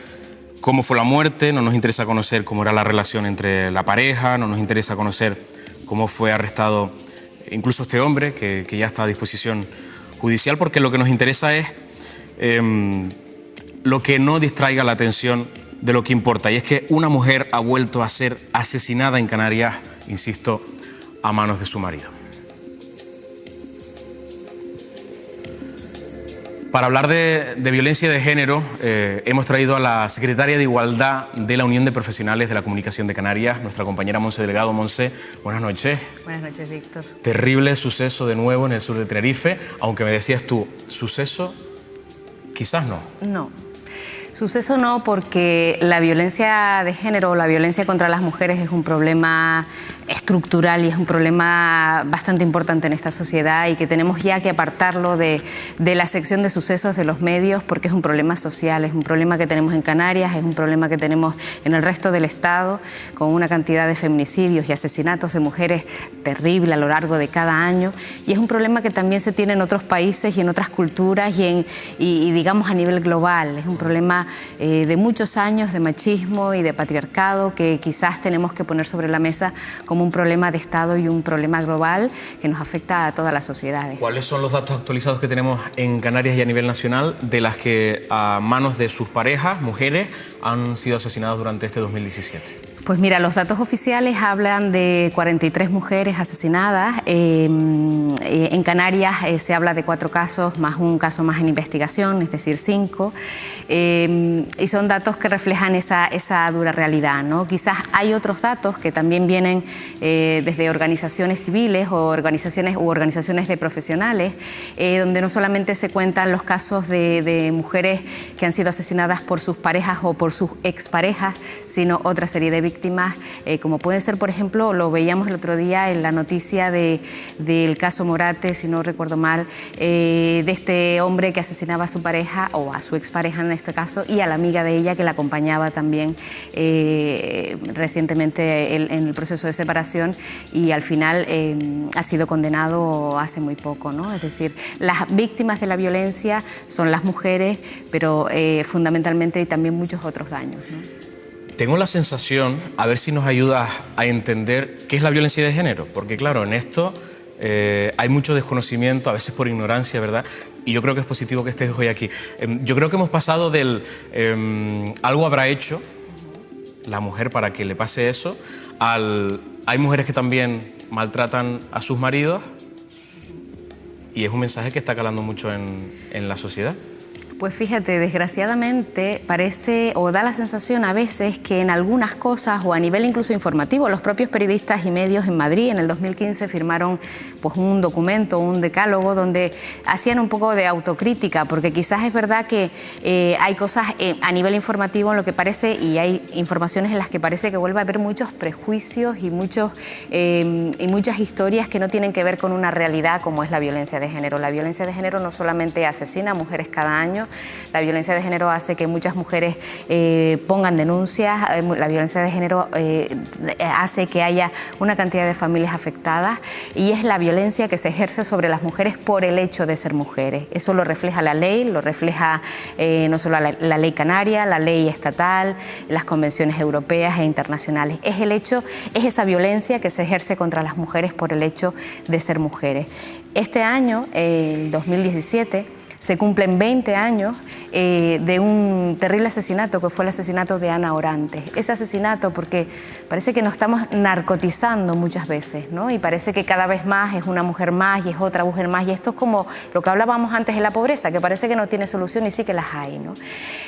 cómo fue la muerte, no nos interesa conocer cómo era la relación entre la pareja, no nos interesa conocer cómo fue arrestado incluso este hombre, que ya está a disposición judicial, porque lo que nos interesa es lo que no distraiga la atención de lo que importa, y es que una mujer ha vuelto a ser asesinada en Canarias, insisto, a manos de su marido. Para hablar de violencia de género, hemos traído a la secretaria de Igualdad de la Unión de Profesionales de la Comunicación de Canarias, nuestra compañera Monse Delgado. Monse, buenas noches. Buenas noches, Víctor. Terrible suceso de nuevo en el sur de Tenerife, aunque me decías tú, suceso, quizás no. No. Suceso no, porque la violencia de género o la violencia contra las mujeres es un problema estructural y es un problema bastante importante en esta sociedad, y que tenemos ya que apartarlo de la sección de sucesos de los medios, porque es un problema social, es un problema que tenemos en Canarias, es un problema que tenemos en el resto del Estado, con una cantidad de feminicidios y asesinatos de mujeres terrible a lo largo de cada año, y es un problema que también se tiene en otros países y en otras culturas y digamos a nivel global. Es un problema de muchos años de machismo y de patriarcado que quizás tenemos que poner sobre la mesa como un problema de Estado y un problema global que nos afecta a todas las sociedades. ¿Cuáles son los datos actualizados que tenemos en Canarias y a nivel nacional de las que a manos de sus parejas, mujeres, han sido asesinadas durante este 2017? Pues mira, los datos oficiales hablan de 43 mujeres asesinadas. En Canarias se habla de 4 casos, más un caso más en investigación, es decir, 5. Y son datos que reflejan esa dura realidad, ¿no? Quizás hay otros datos que también vienen desde organizaciones civiles o organizaciones de profesionales, donde no solamente se cuentan los casos de mujeres que han sido asesinadas por sus parejas o por sus exparejas, sino otra serie de víctimas víctimas, como puede ser, por ejemplo, lo veíamos el otro día en la noticia del caso Morate, si no recuerdo mal, de este hombre que asesinaba a su pareja, o a su expareja en este caso, y a la amiga de ella que la acompañaba también recientemente en el proceso de separación, y al final ha sido condenado hace muy poco, ¿no? Es decir, las víctimas de la violencia son las mujeres, pero fundamentalmente también muchos otros daños, ¿no? Tengo la sensación, a ver si nos ayudas a entender qué es la violencia de género, porque claro, en esto hay mucho desconocimiento, a veces por ignorancia, ¿verdad? Y yo creo que es positivo que estés hoy aquí. Yo creo que hemos pasado del algo habrá hecho la mujer para que le pase eso, al hay mujeres que también maltratan a sus maridos, y es un mensaje que está calando mucho en la sociedad. Pues fíjate, desgraciadamente parece o da la sensación a veces que en algunas cosas o a nivel incluso informativo, los propios periodistas y medios en Madrid en el 2015 firmaron pues un documento, un decálogo donde hacían un poco de autocrítica, porque quizás es verdad que hay cosas a nivel informativo en lo que parece, y hay informaciones en las que parece que vuelve a haber muchos prejuicios y muchas historias que no tienen que ver con una realidad como es la violencia de género. La violencia de género no solamente asesina a mujeres cada año, la violencia de género hace que muchas mujeres pongan denuncias, la violencia de género hace que haya una cantidad de familias afectadas, y es la violencia que se ejerce sobre las mujeres por el hecho de ser mujeres. Eso lo refleja la ley, lo refleja no solo la ley canaria, la ley estatal, las convenciones europeas e internacionales. Es esa violencia que se ejerce contra las mujeres por el hecho de ser mujeres. Este año, en 2017, se cumplen 20 años de un terrible asesinato que fue el asesinato de Ana Orantes. Ese asesinato, porque parece que nos estamos narcotizando muchas veces, ¿no? Y parece que cada vez más es una mujer más y es otra mujer más, y esto es como lo que hablábamos antes de la pobreza, que parece que no tiene solución, y sí que las hay, ¿no?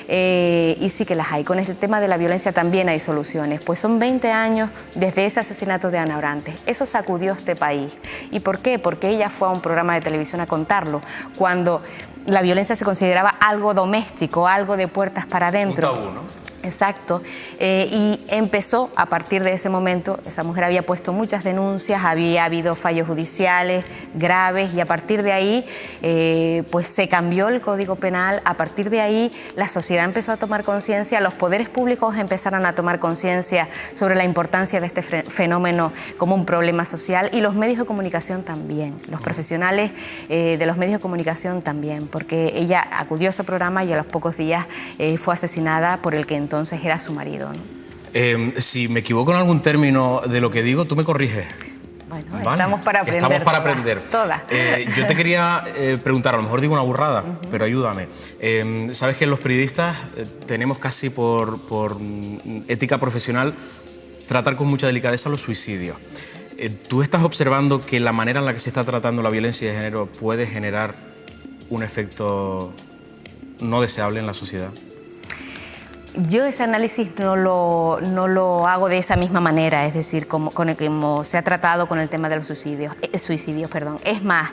Y sí que las hay. Con el tema de la violencia también hay soluciones. Pues son 20 años desde ese asesinato de Ana Orantes. Eso sacudió este país. ¿Y por qué? Porque ella fue a un programa de televisión a contarlo, cuando la violencia se consideraba algo doméstico, algo de puertas para adentro. Un tabú, ¿no? Exacto, y empezó a partir de ese momento. Esa mujer había puesto muchas denuncias, había habido fallos judiciales graves, y a partir de ahí pues se cambió el Código Penal. A partir de ahí la sociedad empezó a tomar conciencia, los poderes públicos empezaron a tomar conciencia sobre la importancia de este fenómeno como un problema social, y los medios de comunicación también, los profesionales de los medios de comunicación también, porque ella acudió a ese programa y a los pocos días fue asesinada por el que entonces era su marido, ¿no? Si me equivoco en algún término de lo que digo, tú me corriges. Bueno, ¿vale? Estamos para aprender. Estamos para aprender. Todas. Yo te quería preguntar, a lo mejor digo una burrada, pero ayúdame. Sabes que los periodistas tenemos casi por ética profesional tratar con mucha delicadeza los suicidios. ¿Tú estás observando que la manera en la que se está tratando la violencia de género puede generar un efecto no deseable en la sociedad? Yo ese análisis no lo hago de esa misma manera, es decir, como se ha tratado con el tema de los suicidios. Es más,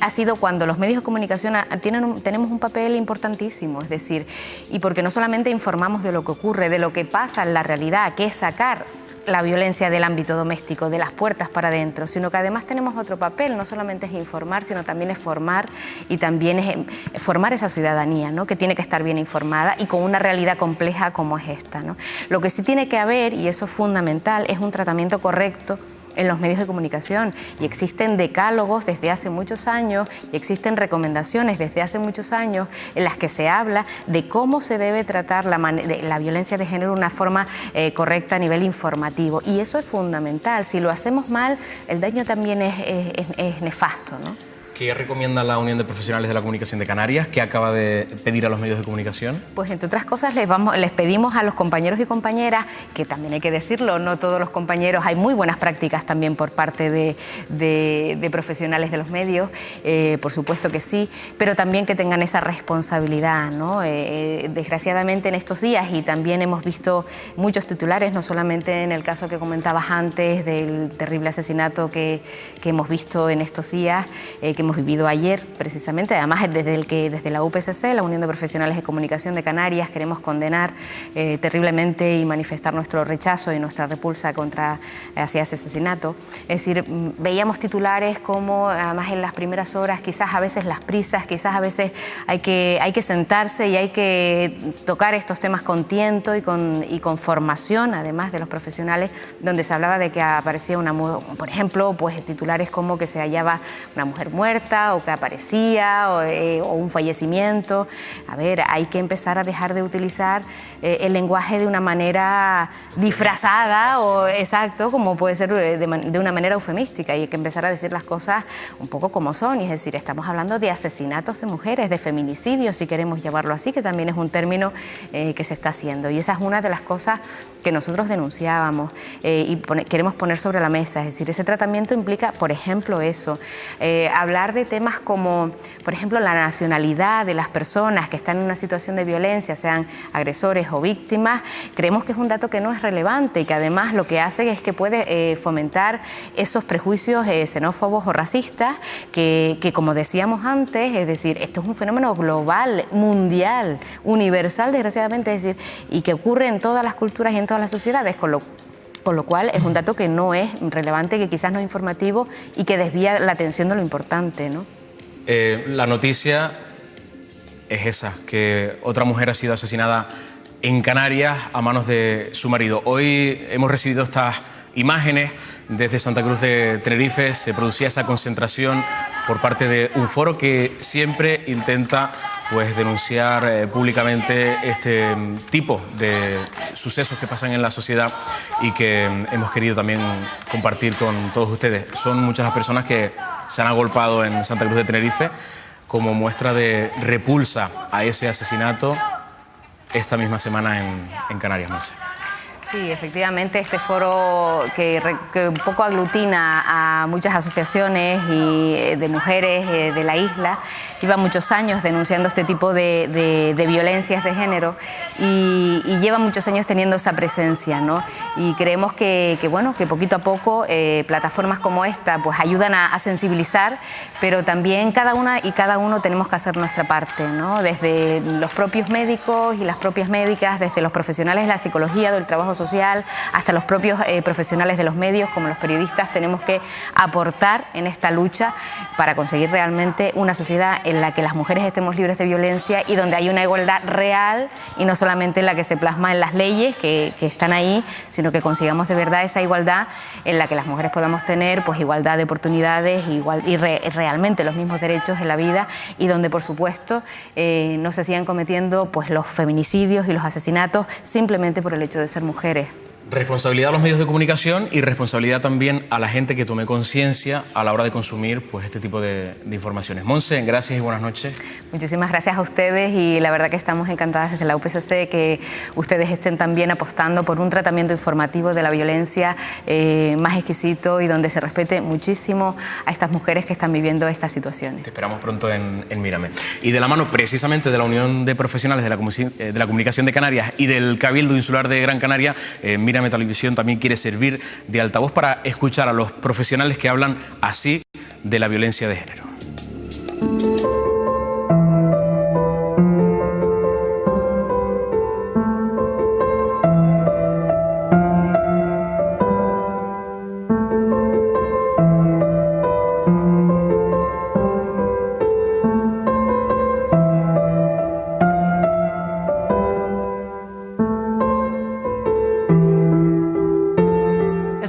ha sido cuando los medios de comunicación tenemos un papel importantísimo, es decir, y porque no solamente informamos de lo que ocurre, de lo que pasa en la realidad, que es sacar la violencia del ámbito doméstico, de las puertas para adentro, sino que además tenemos otro papel, no solamente es informar, sino también es formar, y también es formar esa ciudadanía, ¿no? Que tiene que estar bien informada y con una realidad compleja como es esta, ¿no? Lo que sí tiene que haber, y eso es fundamental, es un tratamiento correcto en los medios de comunicación, y existen decálogos desde hace muchos años y existen recomendaciones desde hace muchos años en las que se habla de cómo se debe tratar la violencia de género de una forma correcta a nivel informativo, y eso es fundamental. Si lo hacemos mal, el daño también es nefasto, ¿no? ¿Qué recomienda la Unión de Profesionales de la Comunicación de Canarias? ¿Qué acaba de pedir a los medios de comunicación? Pues entre otras cosas les pedimos a los compañeros y compañeras, que también hay que decirlo, no todos los compañeros, hay muy buenas prácticas también por parte de profesionales de los medios, por supuesto que sí, pero también que tengan esa responsabilidad, ¿no? Desgraciadamente en estos días, y también hemos visto muchos titulares, no solamente en el caso que comentabas antes del terrible asesinato que hemos visto en estos días, que hemos hemos vivido ayer precisamente, además desde la UPCC, la Unión de Profesionales de Comunicación de Canarias, queremos condenar terriblemente y manifestar nuestro rechazo y nuestra repulsa hacia ese asesinato. Es decir, veíamos titulares como, además en las primeras horas, quizás a veces las prisas, quizás a veces hay que sentarse y hay que tocar estos temas con tiento y con formación, además de los profesionales, donde se hablaba de que aparecía por ejemplo, pues titulares como que se hallaba una mujer muerta o que aparecía o un fallecimiento. A ver, hay que empezar a dejar de utilizar el lenguaje de una manera disfrazada o exacto, como puede ser de una manera eufemística, y hay que empezar a decir las cosas un poco como son, y es decir, estamos hablando de asesinatos de mujeres, de feminicidios, si queremos llamarlo así, que también es un término que se está haciendo, y esa es una de las cosas que nosotros denunciábamos y queremos poner sobre la mesa. Es decir, ese tratamiento implica, por ejemplo, eso, hablar de temas como, por ejemplo, la nacionalidad de las personas que están en una situación de violencia, sean agresores o víctimas. Creemos que es un dato que no es relevante y que además lo que hace es que puede fomentar esos prejuicios xenófobos o racistas que, como decíamos antes, es decir, esto es un fenómeno global, mundial, universal, desgraciadamente, es decir, y que ocurre en todas las culturas y en todas las sociedades, con lo cual es un dato que no es relevante, que quizás no es informativo y que desvía la atención de lo importante, ¿no? La noticia es esa, que otra mujer ha sido asesinada en Canarias a manos de su marido. Hoy hemos recibido estas imágenes desde Santa Cruz de Tenerife. Se producía esa concentración por parte de un foro que siempre intenta denunciar públicamente este tipo de sucesos que pasan en la sociedad y que hemos querido también compartir con todos ustedes. Son muchas las personas que se han agolpado en Santa Cruz de Tenerife como muestra de repulsa a ese asesinato esta misma semana en Canarias, Monse. Sí, efectivamente, este foro que un poco aglutina a muchas asociaciones de mujeres de la isla, lleva muchos años denunciando este tipo de violencias de género y lleva muchos años teniendo esa presencia, ¿no? Y creemos que poquito a poco plataformas como esta pues ayudan a sensibilizar, pero también cada una y cada uno tenemos que hacer nuestra parte, ¿no? Desde los propios médicos y las propias médicas, desde los profesionales de la psicología, del trabajo social, hasta los propios profesionales de los medios, como los periodistas, tenemos que aportar en esta lucha para conseguir realmente una sociedad en la que las mujeres estemos libres de violencia y donde hay una igualdad real y no solamente la que se plasma en las leyes que están ahí, sino que consigamos de verdad esa igualdad en la que las mujeres podamos tener pues igualdad de oportunidades y realmente los mismos derechos en la vida, y donde por supuesto no se sigan cometiendo pues los feminicidios y los asesinatos simplemente por el hecho de ser mujeres. Responsabilidad a los medios de comunicación y responsabilidad también a la gente que tome conciencia a la hora de consumir pues este tipo de informaciones. Monse, gracias y buenas noches. Muchísimas gracias a ustedes, y la verdad que estamos encantadas desde la UPCC que ustedes estén también apostando por un tratamiento informativo de la violencia más exquisito y donde se respete muchísimo a estas mujeres que están viviendo estas situaciones. Te esperamos pronto en Mírame. Y de la mano precisamente de la Unión de Profesionales de la Comunicación de Canarias y del Cabildo Insular de Gran Canaria, Mírame Televisión también quiere servir de altavoz para escuchar a los profesionales que hablan así de la violencia de género.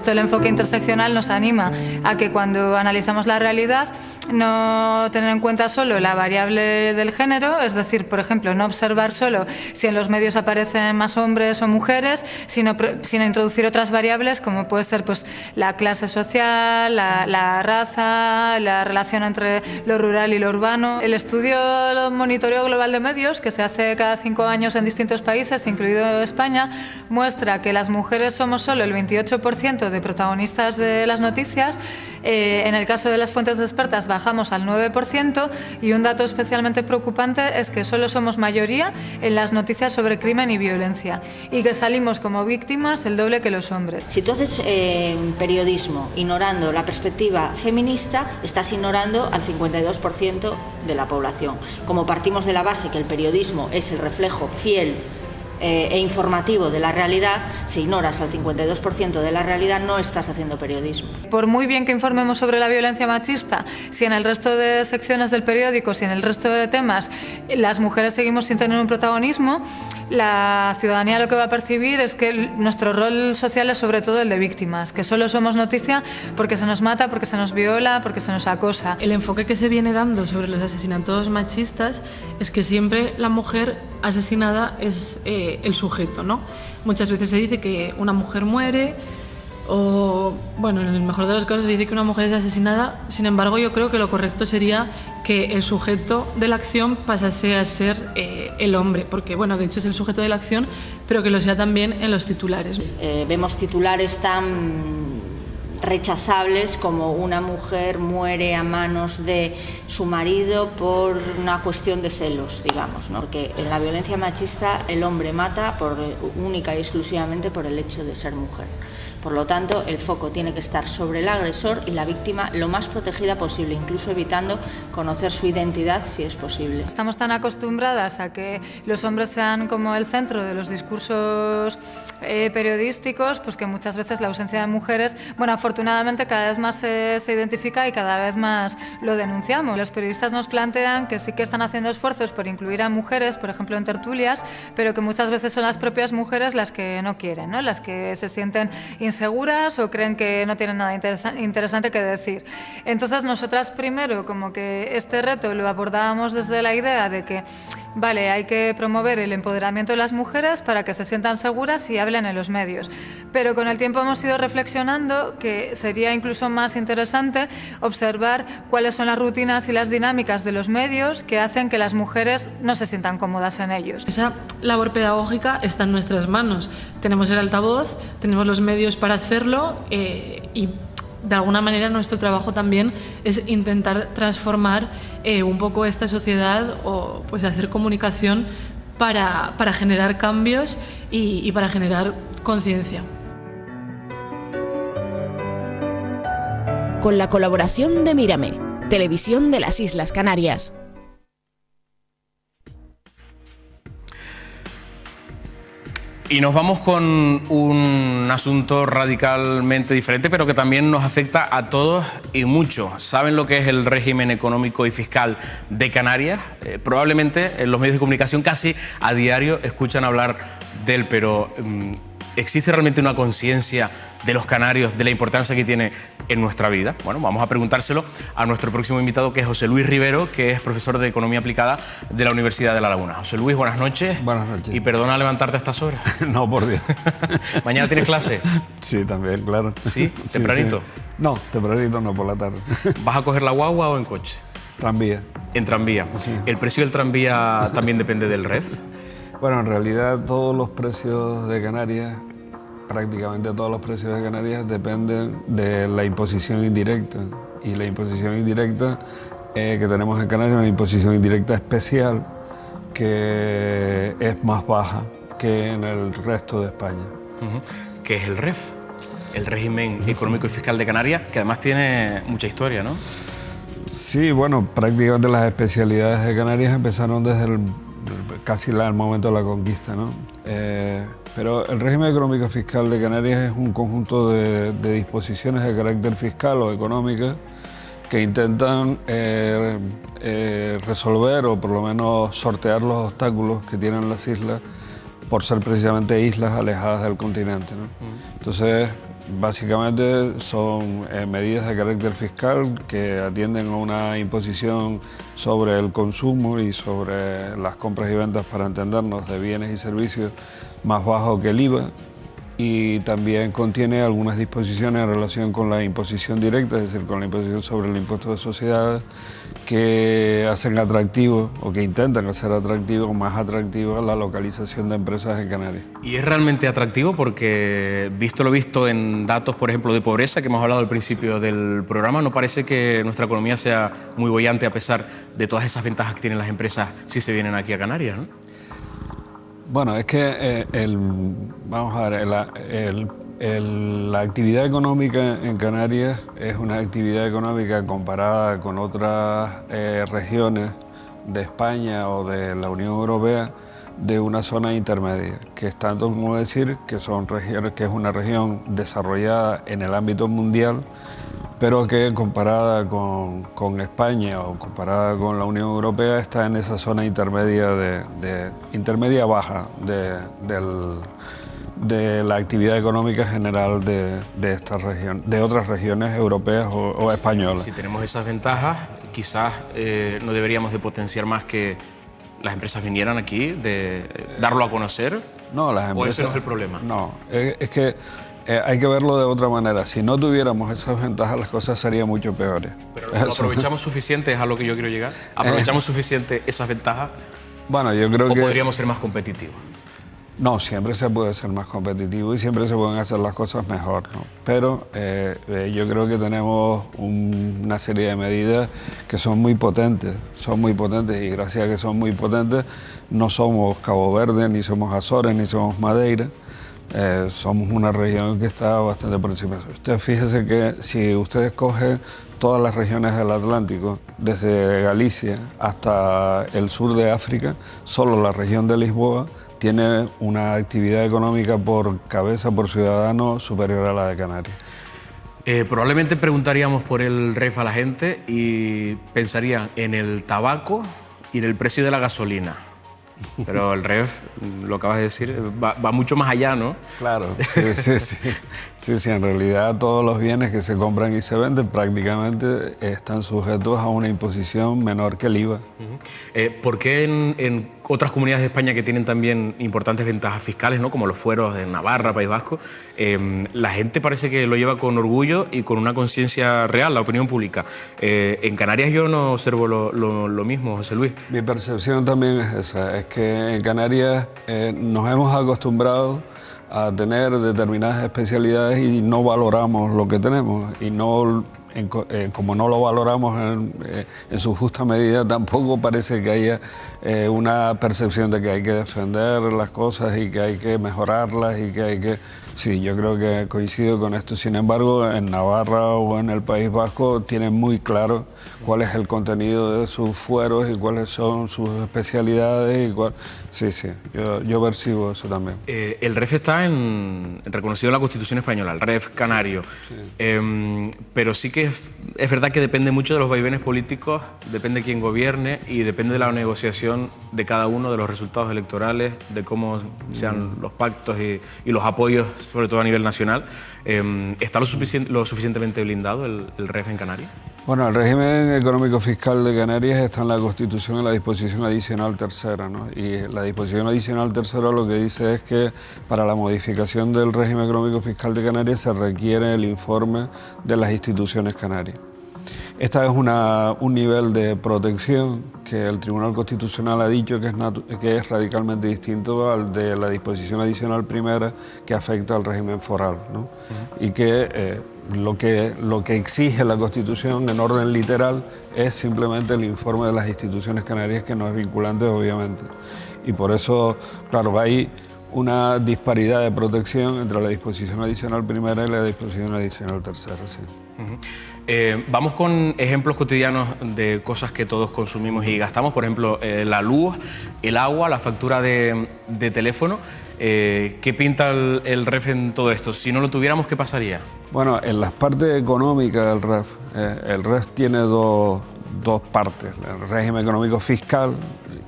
El enfoque interseccional nos anima a que cuando analizamos la realidad no tener en cuenta solo la variable del género, es decir, por ejemplo, no observar solo si en los medios aparecen más hombres o mujeres, sino introducir otras variables como puede ser pues, la clase social, la raza, la relación entre lo rural y lo urbano. El estudio Monitoreo Global de Medios, que se hace cada 5 años en distintos países, incluido España, muestra que las mujeres somos solo el 28% de protagonistas de las noticias En el caso de las fuentes expertas bajamos al 9% y un dato especialmente preocupante es que solo somos mayoría en las noticias sobre crimen y violencia y que salimos como víctimas el doble que los hombres. Si tú haces periodismo ignorando la perspectiva feminista, estás ignorando al 52% de la población. Como partimos de la base que el periodismo es el reflejo fiel e informativo de la realidad, si ignoras al 52% de la realidad, no estás haciendo periodismo. Por muy bien que informemos sobre la violencia machista, si en el resto de secciones del periódico, si en el resto de temas las mujeres seguimos sin tener un protagonismo, la ciudadanía lo que va a percibir es que nuestro rol social es sobre todo el de víctimas, que solo somos noticia porque se nos mata, porque se nos viola, porque se nos acosa. El enfoque que se viene dando sobre los asesinatos machistas es que siempre la mujer asesinada es el sujeto, ¿no? Muchas veces se dice que una mujer muere o, bueno, en el mejor de los casos se dice que una mujer es asesinada. Sin embargo, yo creo que lo correcto sería que el sujeto de la acción pasase a ser el hombre, porque, bueno, de hecho es el sujeto de la acción, pero que lo sea también en los titulares. Vemos titulares tan rechazables como una mujer muere a manos de su marido por una cuestión de celos, digamos, ¿no? Porque en la violencia machista el hombre mata única y exclusivamente por el hecho de ser mujer. Por lo tanto, el foco tiene que estar sobre el agresor y la víctima lo más protegida posible, incluso evitando conocer su identidad si es posible. Estamos tan acostumbradas a que los hombres sean como el centro de los discursos periodísticos, pues que muchas veces la ausencia de mujeres, bueno, afortunadamente cada vez más se identifica y cada vez más lo denunciamos. Los periodistas nos plantean que sí que están haciendo esfuerzos por incluir a mujeres, por ejemplo en tertulias, pero que muchas veces son las propias mujeres las que no quieren, ¿no? Las que se sienten inseguras o creen que no tienen nada interesante que decir. Entonces nosotras primero como que este reto lo abordábamos desde la idea de que vale, hay que promover el empoderamiento de las mujeres para que se sientan seguras y hablen en los medios. Pero con el tiempo hemos ido reflexionando que sería incluso más interesante observar cuáles son las rutinas y las dinámicas de los medios que hacen que las mujeres no se sientan cómodas en ellos. Esa labor pedagógica está en nuestras manos. Tenemos el altavoz, tenemos los medios para hacerlo y de alguna manera nuestro trabajo también es intentar transformar un poco esta sociedad o pues hacer comunicación para generar cambios y para generar conciencia. Con la colaboración de Mírame, Televisión de las Islas Canarias. Y nos vamos con un asunto radicalmente diferente, pero que también nos afecta a todos y mucho. ¿Saben lo que es el régimen económico y fiscal de Canarias? Probablemente en los medios de comunicación casi a diario escuchan hablar de él, pero ¿existe realmente una conciencia de los canarios de la importancia que tiene en nuestra vida? Bueno, vamos a preguntárselo a nuestro próximo invitado, que es José Luis Rivero, que es profesor de Economía Aplicada de la Universidad de La Laguna. José Luis, buenas noches. Buenas noches. Y perdona levantarte a estas horas. No, por Dios. ¿Mañana tienes clase? Sí, también, claro. ¿Sí? ¿Tempranito? Sí. No, tempranito no, por la tarde. ¿Vas a coger la guagua o en coche? Tranvía. En tranvía. Sí. ¿El precio del tranvía también depende del REF? Bueno, en realidad todos los precios de Canarias, prácticamente todos los precios de Canarias dependen de la imposición indirecta. Y la imposición indirecta que tenemos en Canarias es una imposición indirecta especial que es más baja que en el resto de España. ¿Qué es el REF? El régimen económico y fiscal de Canarias, que además tiene mucha historia, ¿no? Sí, bueno, prácticamente las especialidades de Canarias empezaron desde casi el momento de la conquista, ¿no? Pero el régimen económico fiscal de Canarias es un conjunto de disposiciones de carácter fiscal o económica que intentan resolver o por lo menos sortear los obstáculos que tienen las islas por ser precisamente islas alejadas del continente, ¿no? Entonces, básicamente son medidas de carácter fiscal que atienden a una imposición sobre el consumo y sobre las compras y ventas, para entendernos, de bienes y servicios más bajo que el IVA, y también contiene algunas disposiciones en relación con la imposición directa, es decir, con la imposición sobre el impuesto de sociedades, que hacen atractivo o que intentan hacer atractivo, más atractiva la localización de empresas en Canarias. Y es realmente atractivo porque, visto lo visto en datos, por ejemplo, de pobreza, que hemos hablado al principio del programa, no parece que nuestra economía sea muy boyante a pesar de todas esas ventajas que tienen las empresas si se vienen aquí a Canarias, ¿no? Bueno, es que vamos a ver, la actividad económica en Canarias es una actividad económica comparada con otras regiones de España o de la Unión Europea de una zona intermedia, que es tanto como decir que son regiones, que es una región desarrollada en el ámbito mundial, pero que comparada con España o comparada con la Unión Europea está en esa zona intermedia intermedia baja de la actividad económica general de esta región, de otras regiones europeas o españolas. Si tenemos esas ventajas, quizás no deberíamos de potenciar más que las empresas vinieran aquí, de darlo a conocer. No, las empresas. ¿O ese no es el problema? No, es que hay que verlo de otra manera. Si no tuviéramos esas ventajas, las cosas serían mucho peores. Pero ¿lo aprovechamos suficiente? Es a lo que yo quiero llegar. ¿Aprovechamos suficiente esas ventajas? Bueno, yo creo ¿O que podríamos ser más competitivos? No, siempre se puede ser más competitivo y siempre se pueden hacer las cosas mejor, ¿no? Pero yo creo que tenemos una serie de medidas que son muy potentes y gracias a que son muy potentes no somos Cabo Verde, ni somos Azores, ni somos Madeira. Somos una región que está bastante por encima. Usted fíjese que si usted coge todas las regiones del Atlántico, desde Galicia hasta el sur de África, solo la región de Lisboa tiene una actividad económica por cabeza, por ciudadano, superior a la de Canarias. Probablemente preguntaríamos por el REF a la gente y pensarían en el tabaco y en el precio de la gasolina. Pero el REF, lo acabas de decir, va mucho más allá, ¿no? Claro, sí, en realidad todos los bienes que se compran y se venden prácticamente están sujetos a una imposición menor que el IVA. ¿Por qué en otras comunidades de España que tienen también importantes ventajas fiscales, ¿no? Como los fueros de Navarra, País Vasco, la gente parece que lo lleva con orgullo y con una conciencia real, la opinión pública? En Canarias yo no observo lo mismo, José Luis. Mi percepción también es esa, es que en Canarias nos hemos acostumbrado a tener determinadas especialidades y no valoramos lo que tenemos y no... como no lo valoramos en su justa medida, tampoco parece que haya una percepción de que hay que defender las cosas y que hay que mejorarlas y que hay que... Sí, yo creo que coincido con esto. Sin embargo, en Navarra o en el País Vasco tienen muy claro cuál es el contenido de sus fueros y cuáles son sus especialidades. Y Sí, yo percibo eso también. El REF está reconocido en la Constitución española, el REF canario. Sí. Pero sí que es verdad que depende mucho de los vaivenes políticos, depende de quién gobierne y depende de la negociación de cada uno, de los resultados electorales, de cómo sean los pactos y los apoyos, sobre todo a nivel nacional. ¿Está lo suficientemente blindado el REF en Canarias? Bueno, el régimen económico fiscal de Canarias está en la Constitución en la disposición adicional tercera, ¿no? Y la disposición adicional tercera lo que dice es que para la modificación del régimen económico fiscal de Canarias se requiere el informe de las instituciones canarias. Esta es un nivel de protección que el Tribunal Constitucional ha dicho que es radicalmente distinto al de la disposición adicional primera que afecta al régimen foral, ¿no? Y que lo que exige la Constitución en orden literal es simplemente el informe de las instituciones canarias, que no es vinculante, obviamente. Y por eso, claro, hay una disparidad de protección entre la disposición adicional primera y la disposición adicional tercera, sí. Vamos con ejemplos cotidianos de cosas que todos consumimos y gastamos, por ejemplo, la luz, el agua, la factura de teléfono. ¿Qué pinta el REF en todo esto? Si no lo tuviéramos, ¿qué pasaría? Bueno, en las partes económicas del REF, el REF tiene dos partes, el régimen económico fiscal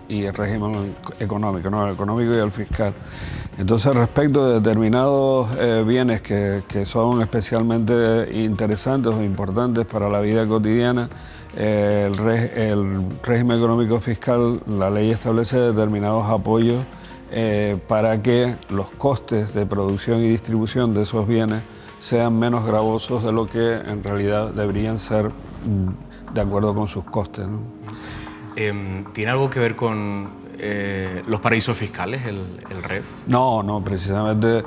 y el régimen económico, ¿no? El económico y el fiscal. Entonces, respecto de determinados bienes que son especialmente interesantes o importantes para la vida cotidiana, el régimen económico fiscal, la ley establece determinados apoyos para que los costes de producción y distribución de esos bienes sean menos gravosos de lo que en realidad deberían ser de acuerdo con sus costes, ¿no? ¿Tiene algo que ver con los paraísos fiscales, el REF? No, precisamente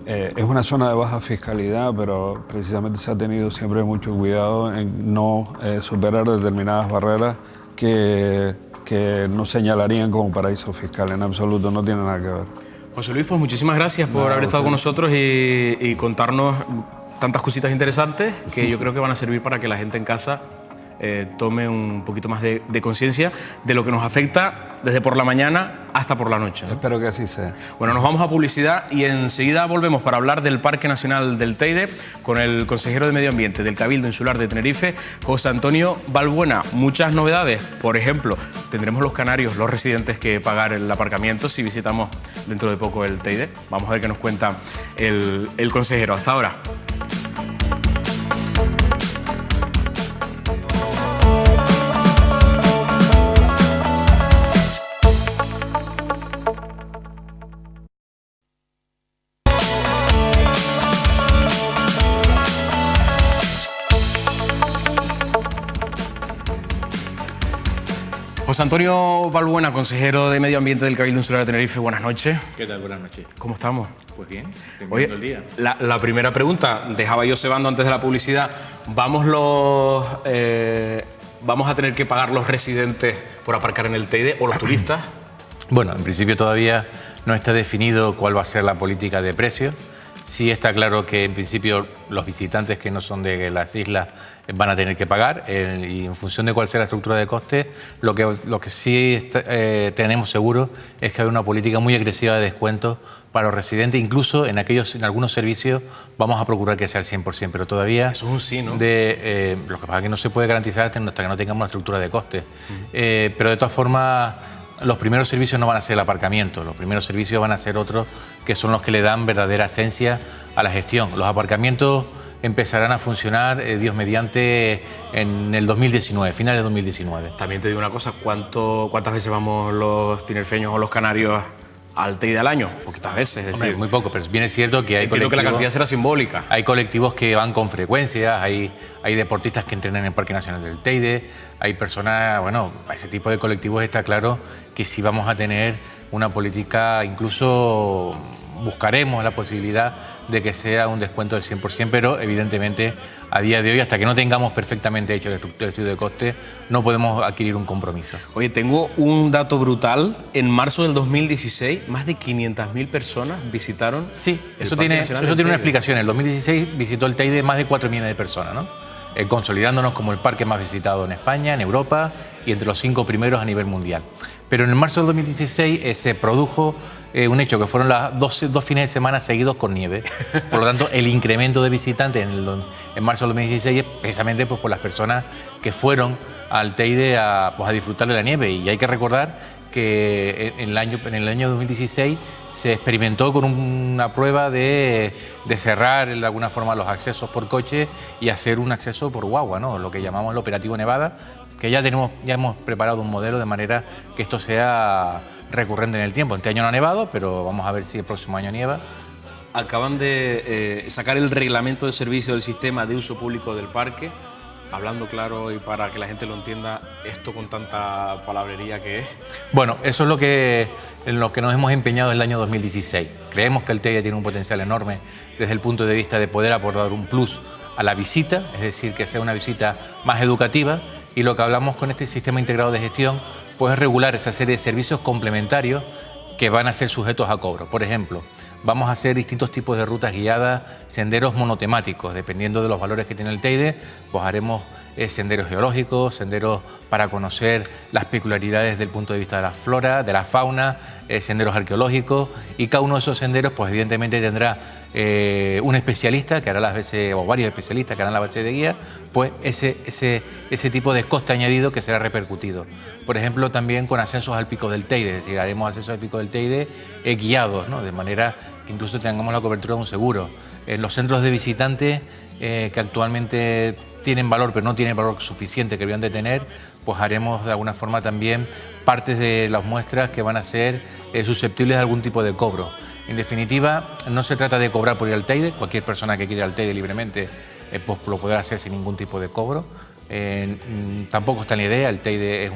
es una zona de baja fiscalidad, pero precisamente se ha tenido siempre mucho cuidado en no superar determinadas barreras que no señalarían como paraíso fiscal. En absoluto, no tiene nada que ver. José Luis, pues muchísimas gracias por haber estado con nosotros y contarnos tantas cositas interesantes que yo creo que van a servir para que la gente en casa tome un poquito más de conciencia de lo que nos afecta desde por la mañana hasta por la noche, ¿no? Espero que así sea. Bueno, nos vamos a publicidad y enseguida volvemos para hablar del Parque Nacional del Teide con el consejero de Medio Ambiente del Cabildo Insular de Tenerife, José Antonio Balbuena. Muchas novedades, por ejemplo, tendremos los canarios, los residentes, que pagar el aparcamiento si visitamos dentro de poco el Teide. Vamos a ver qué nos cuenta el consejero. Hasta ahora. José Antonio Balbuena, consejero de Medio Ambiente del Cabildo Insular de Tenerife, buenas noches. ¿Qué tal? Buenas noches. ¿Cómo estamos? Pues bien, Oye, el día. La primera pregunta, dejaba yo cebando antes de la publicidad, ¿vamos a tener que pagar los residentes por aparcar en el Teide o los turistas? Bueno, en principio todavía no está definido cuál va a ser la política de precios. Sí está claro que en principio los visitantes que no son de las islas van a tener que pagar y en función de cuál sea la estructura de coste, lo que sí tenemos seguro es que hay una política muy agresiva de descuentos para los residentes, incluso en algunos servicios vamos a procurar que sea el 100%, pero todavía... Eso es un sí, ¿no? Lo que pasa es que no se puede garantizar hasta que no tengamos una estructura de coste. Pero de todas formas... Los primeros servicios no van a ser el aparcamiento, los primeros servicios van a ser otros que son los que le dan verdadera esencia a la gestión. Los aparcamientos empezarán a funcionar, Dios mediante, en el 2019, finales de 2019. También te digo una cosa, ¿cuántas veces vamos los tinerfeños o los canarios al Teide al año? Poquitas veces, es decir... Hombre, muy poco, pero bien es cierto que hay colectivos... que la cantidad será simbólica. Hay colectivos que van con frecuencia, hay deportistas que entrenan en el Parque Nacional del Teide, hay personas... Bueno, a ese tipo de colectivos está claro que sí vamos a tener una política, incluso buscaremos la posibilidad de que sea un descuento del 100%, pero evidentemente a día de hoy, hasta que no tengamos perfectamente hecho el estudio de coste, no podemos adquirir un compromiso. Oye, tengo un dato brutal. En marzo del 2016, más de 500.000 personas visitaron eso tiene una explicación. En el 2016 visitó el Teide más de 4 millones de personas, ¿no? Consolidándonos como el parque más visitado en España, en Europa y entre los 5 primeros a nivel mundial. Pero en el marzo del 2016 se produjo un hecho que fueron dos fines de semana seguidos con nieve. Por lo tanto, el incremento de visitantes en marzo del 2016 es precisamente pues, por las personas que fueron al Teide a disfrutar de la nieve. Y hay que recordar que en el año 2016 se experimentó con una prueba de cerrar de alguna forma los accesos por coche y hacer un acceso por guagua, ¿no? Lo que llamamos el operativo Nevada, que ya hemos preparado un modelo de manera que esto sea recurrente en el tiempo. Este año no ha nevado, pero vamos a ver si el próximo año nieva. Acaban de sacar el reglamento de servicio del sistema de uso público del parque. Hablando claro y para que la gente lo entienda, esto con tanta palabrería que es. Bueno, eso es en lo que nos hemos empeñado en el año 2016. Creemos que el Teide tiene un potencial enorme desde el punto de vista de poder aportar un plus a la visita, es decir, que sea una visita más educativa, y lo que hablamos con este sistema integrado de gestión pues es regular esa serie de servicios complementarios que van a ser sujetos a cobro. Por ejemplo, vamos a hacer distintos tipos de rutas guiadas, senderos monotemáticos, dependiendo de los valores que tiene el Teide, pues haremos senderos geológicos, senderos para conocer las peculiaridades desde el punto de vista de la flora, de la fauna, senderos arqueológicos, y cada uno de esos senderos pues evidentemente tendrá un especialista que hará las veces, o varios especialistas que harán la base de guía, pues ese tipo de coste añadido que será repercutido. Por ejemplo, también con ascensos al pico del Teide, es decir, haremos ascensos al pico del Teide guiados, ¿no? De manera que incluso tengamos la cobertura de un seguro. Los centros de visitantes que actualmente tienen valor, pero no tienen el valor suficiente que deberían de tener, pues haremos de alguna forma también partes de las muestras que van a ser susceptibles de algún tipo de cobro. En definitiva, no se trata de cobrar por ir al Teide, cualquier persona que quiera ir al Teide libremente pues lo podrá hacer sin ningún tipo de cobro. Tampoco está en la idea, el Teide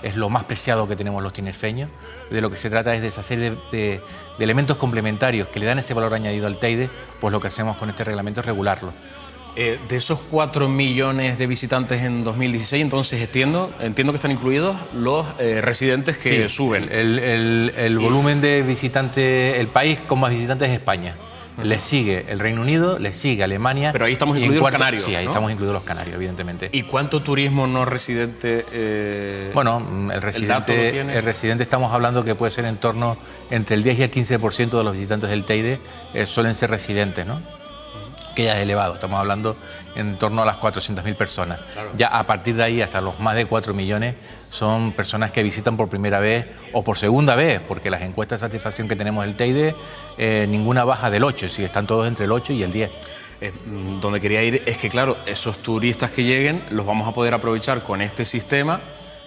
es lo más preciado que tenemos los tinerfeños. De lo que se trata es de esa serie de elementos complementarios que le dan ese valor añadido al Teide, pues lo que hacemos con este reglamento es regularlo. De esos 4 millones de visitantes en 2016, entonces entiendo que están incluidos los residentes que suben. El volumen de visitantes, el país con más visitantes es España. Le sigue el Reino Unido, le sigue Alemania. Pero ahí estamos incluidos los canarios. Sí, ahí ¿no? estamos incluidos los canarios, evidentemente. ¿Y cuánto turismo no residente? Bueno, el residente estamos hablando que puede ser en torno entre el 10 y el 15% de los visitantes del Teide suelen ser residentes, ¿no? Que ya es elevado, estamos hablando en torno a las 400.000 personas. Claro. Ya a partir de ahí hasta los más de 4 millones son personas que visitan por primera vez o por segunda vez, porque las encuestas de satisfacción que tenemos del Teide, ninguna baja del 8, si están todos entre el 8 y el 10. Donde quería ir es que, claro, esos turistas que lleguen los vamos a poder aprovechar con este sistema,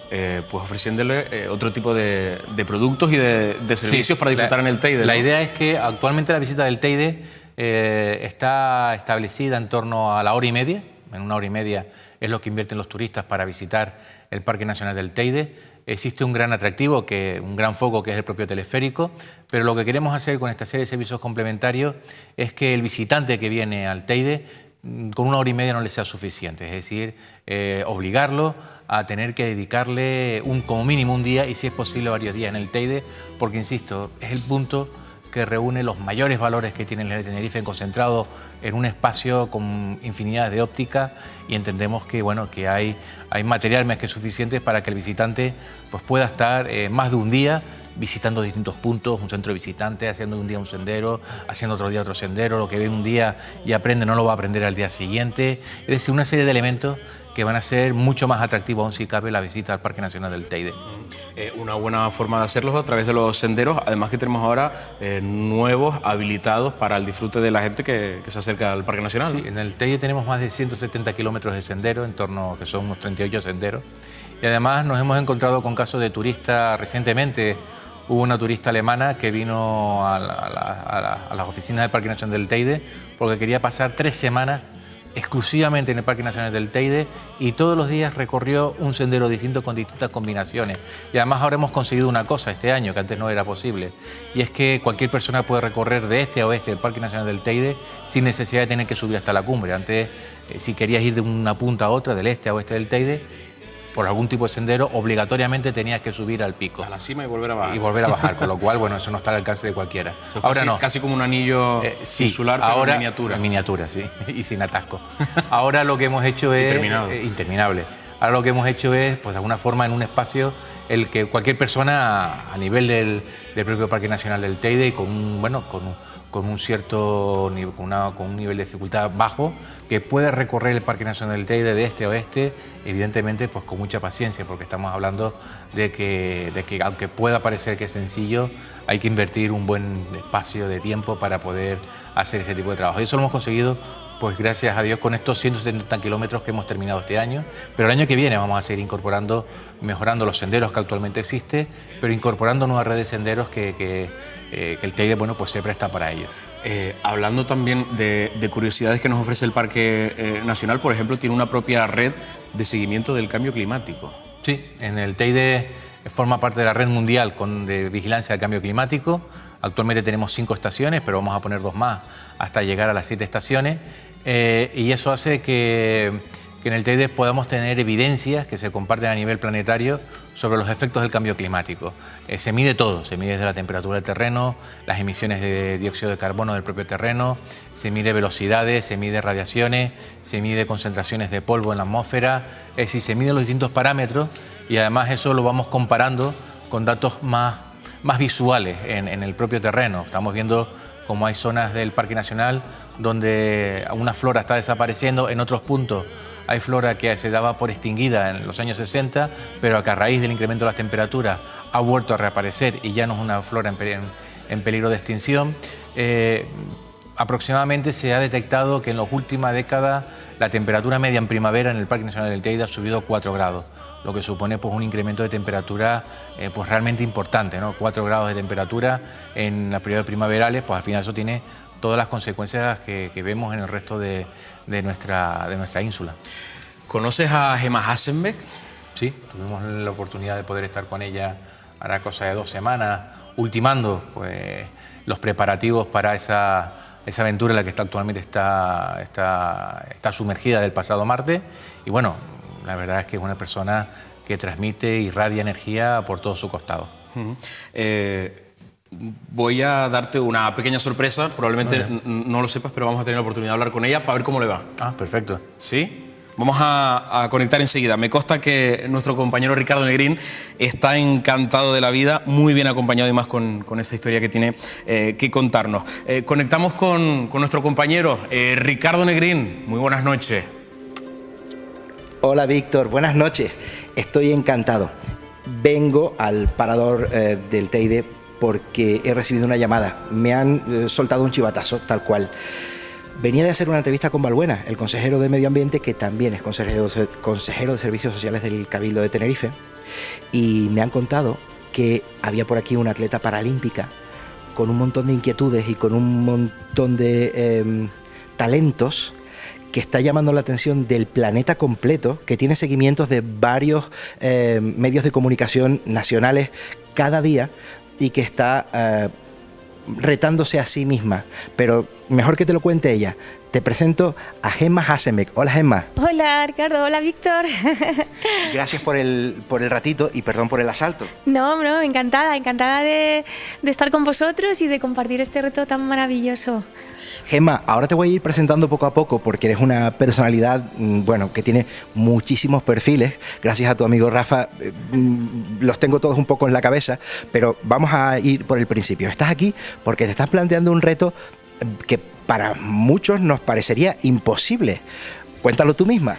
pues ofreciéndole otro tipo de productos y de servicios para disfrutar en el Teide. La idea es que actualmente la visita del Teide está establecida en torno a la hora y media. En una hora y media es lo que invierten los turistas para visitar el Parque Nacional del Teide. Existe un gran atractivo, un gran foco, que es el propio teleférico, pero lo que queremos hacer con esta serie de servicios complementarios es que el visitante que viene al Teide con una hora y media no le sea suficiente, es decir, obligarlo a tener que dedicarle como mínimo un día y, si es posible, varios días en el Teide, porque, insisto, es el punto que reúne los mayores valores que tiene el de Tenerife concentrado en un espacio con infinidad de óptica, y entendemos que, bueno, que hay material más que suficiente para que el visitante pues, pueda estar más de un día visitando distintos puntos, un centro de visitantes, haciendo un día un sendero, haciendo otro día otro sendero. Lo que ve un día y aprende no lo va a aprender al día siguiente. Es decir, una serie de elementos que van a ser mucho más atractivos aún, si cabe, la visita al Parque Nacional del Teide. Una buena forma de hacerlo a través de los senderos, además que tenemos ahora nuevos habilitados para el disfrute de la gente que se acerca al Parque Nacional. Sí, en el Teide tenemos más de 170 kilómetros de sendero, en torno, que son unos 38 senderos, y además nos hemos encontrado con casos de turistas. Recientemente hubo una turista alemana que vino a las oficinas del Parque Nacional del Teide porque quería pasar 3 semanas exclusivamente en el Parque Nacional del Teide, y todos los días recorrió un sendero distinto con distintas combinaciones. Y además ahora hemos conseguido una cosa este año que antes no era posible, y es que cualquier persona puede recorrer de este a oeste del Parque Nacional del Teide sin necesidad de tener que subir hasta la cumbre. Antes, si querías ir de una punta a otra, del este a oeste del Teide, por algún tipo de sendero, obligatoriamente tenías que subir al pico. A la cima y volver a bajar. Y volver a bajar, con lo cual, bueno, eso no está al alcance de cualquiera. Ahora no. Casi como un anillo insular, pero ahora, en miniatura. En miniatura, sí, y sin atasco. Ahora lo que hemos hecho es... Interminable. Ahora lo que hemos hecho es, pues de alguna forma, en un espacio el que cualquier persona a nivel del propio Parque Nacional del Teide, y con un cierto con un nivel de dificultad bajo, que puede recorrer el Parque Nacional del Teide de este a oeste, evidentemente pues con mucha paciencia, porque estamos hablando de que aunque pueda parecer que es sencillo, hay que invertir un buen espacio de tiempo para poder hacer ese tipo de trabajo. Y eso lo hemos conseguido, pues gracias a Dios, con estos 170 kilómetros que hemos terminado este año, pero el año que viene vamos a seguir incorporando, mejorando los senderos que actualmente existen, pero incorporando nuevas redes de senderos que el Teide, bueno, pues se presta para ello. Hablando también de curiosidades que nos ofrece el Parque Nacional, por ejemplo, tiene una propia red de seguimiento del cambio climático. Sí, en el Teide forma parte de la red mundial de vigilancia del cambio climático. Actualmente tenemos 5 estaciones, pero vamos a poner 2 más hasta llegar a las 7 estaciones. Y eso hace que en el Teide podamos tener evidencias que se comparten a nivel planetario sobre los efectos del cambio climático. Se mide todo, se mide desde la temperatura del terreno, las emisiones de dióxido de carbono del propio terreno, se mide velocidades, se mide radiaciones, se mide concentraciones de polvo en la atmósfera, es decir, se miden los distintos parámetros, y además eso lo vamos comparando con datos más visuales en el propio terreno. Estamos viendo cómo hay zonas del Parque Nacional donde una flora está desapareciendo, en otros puntos hay flora que se daba por extinguida en los años 60, pero que a raíz del incremento de las temperaturas ha vuelto a reaparecer y ya no es una flora en peligro de extinción. aproximadamente se ha detectado que en las últimas décadas la temperatura media en primavera en el Parque Nacional del Teide ha subido 4 grados, lo que supone pues, un incremento de temperatura pues, realmente importante, ¿no? 4 grados de temperatura en los periodos primaverales, pues al final eso tiene todas las consecuencias que vemos en el resto de nuestra ínsula. ¿Conoces a Gemma Hasenbeck? Sí, tuvimos la oportunidad de poder estar con ella hará cosa de 2 semanas, ultimando pues, los preparativos para esa aventura en la que actualmente está sumergida del pasado martes. Y bueno, la verdad es que es una persona que transmite y irradia energía por todo su costado. Voy a darte una pequeña sorpresa, probablemente no lo sepas, pero vamos a tener la oportunidad de hablar con ella para ver cómo le va. Ah, perfecto. ¿Sí? Vamos a conectar enseguida. Me consta que nuestro compañero Ricardo Negrín está encantado de la vida, muy bien acompañado y más con esa historia que tiene que contarnos. Conectamos con nuestro compañero Ricardo Negrín. Muy buenas noches. Hola Víctor, buenas noches. Estoy encantado. Vengo al parador del Teide porque he recibido una llamada. Me han soltado un chivatazo, tal cual. Venía de hacer una entrevista con Balbuena, el consejero de Medio Ambiente, que también es consejero de Servicios Sociales del Cabildo de Tenerife, y me han contado que había por aquí una atleta paralímpica con un montón de inquietudes y con un montón de talentos que está llamando la atención del planeta completo, que tiene seguimientos de varios medios de comunicación nacionales cada día y que está retándose a sí misma, pero mejor que te lo cuente ella. Te presento a Gemma Hasenbeck. Hola Gemma. Hola Ricardo, hola Víctor. Gracias por el ratito y perdón por el asalto. No, encantada de estar con vosotros y de compartir este reto tan maravilloso. Gemma, ahora te voy a ir presentando poco a poco porque eres una personalidad, bueno, que tiene muchísimos perfiles. Gracias a tu amigo Rafa, los tengo todos un poco en la cabeza, pero vamos a ir por el principio. Estás aquí porque te estás planteando un reto que para muchos nos parecería imposible. Cuéntalo tú misma.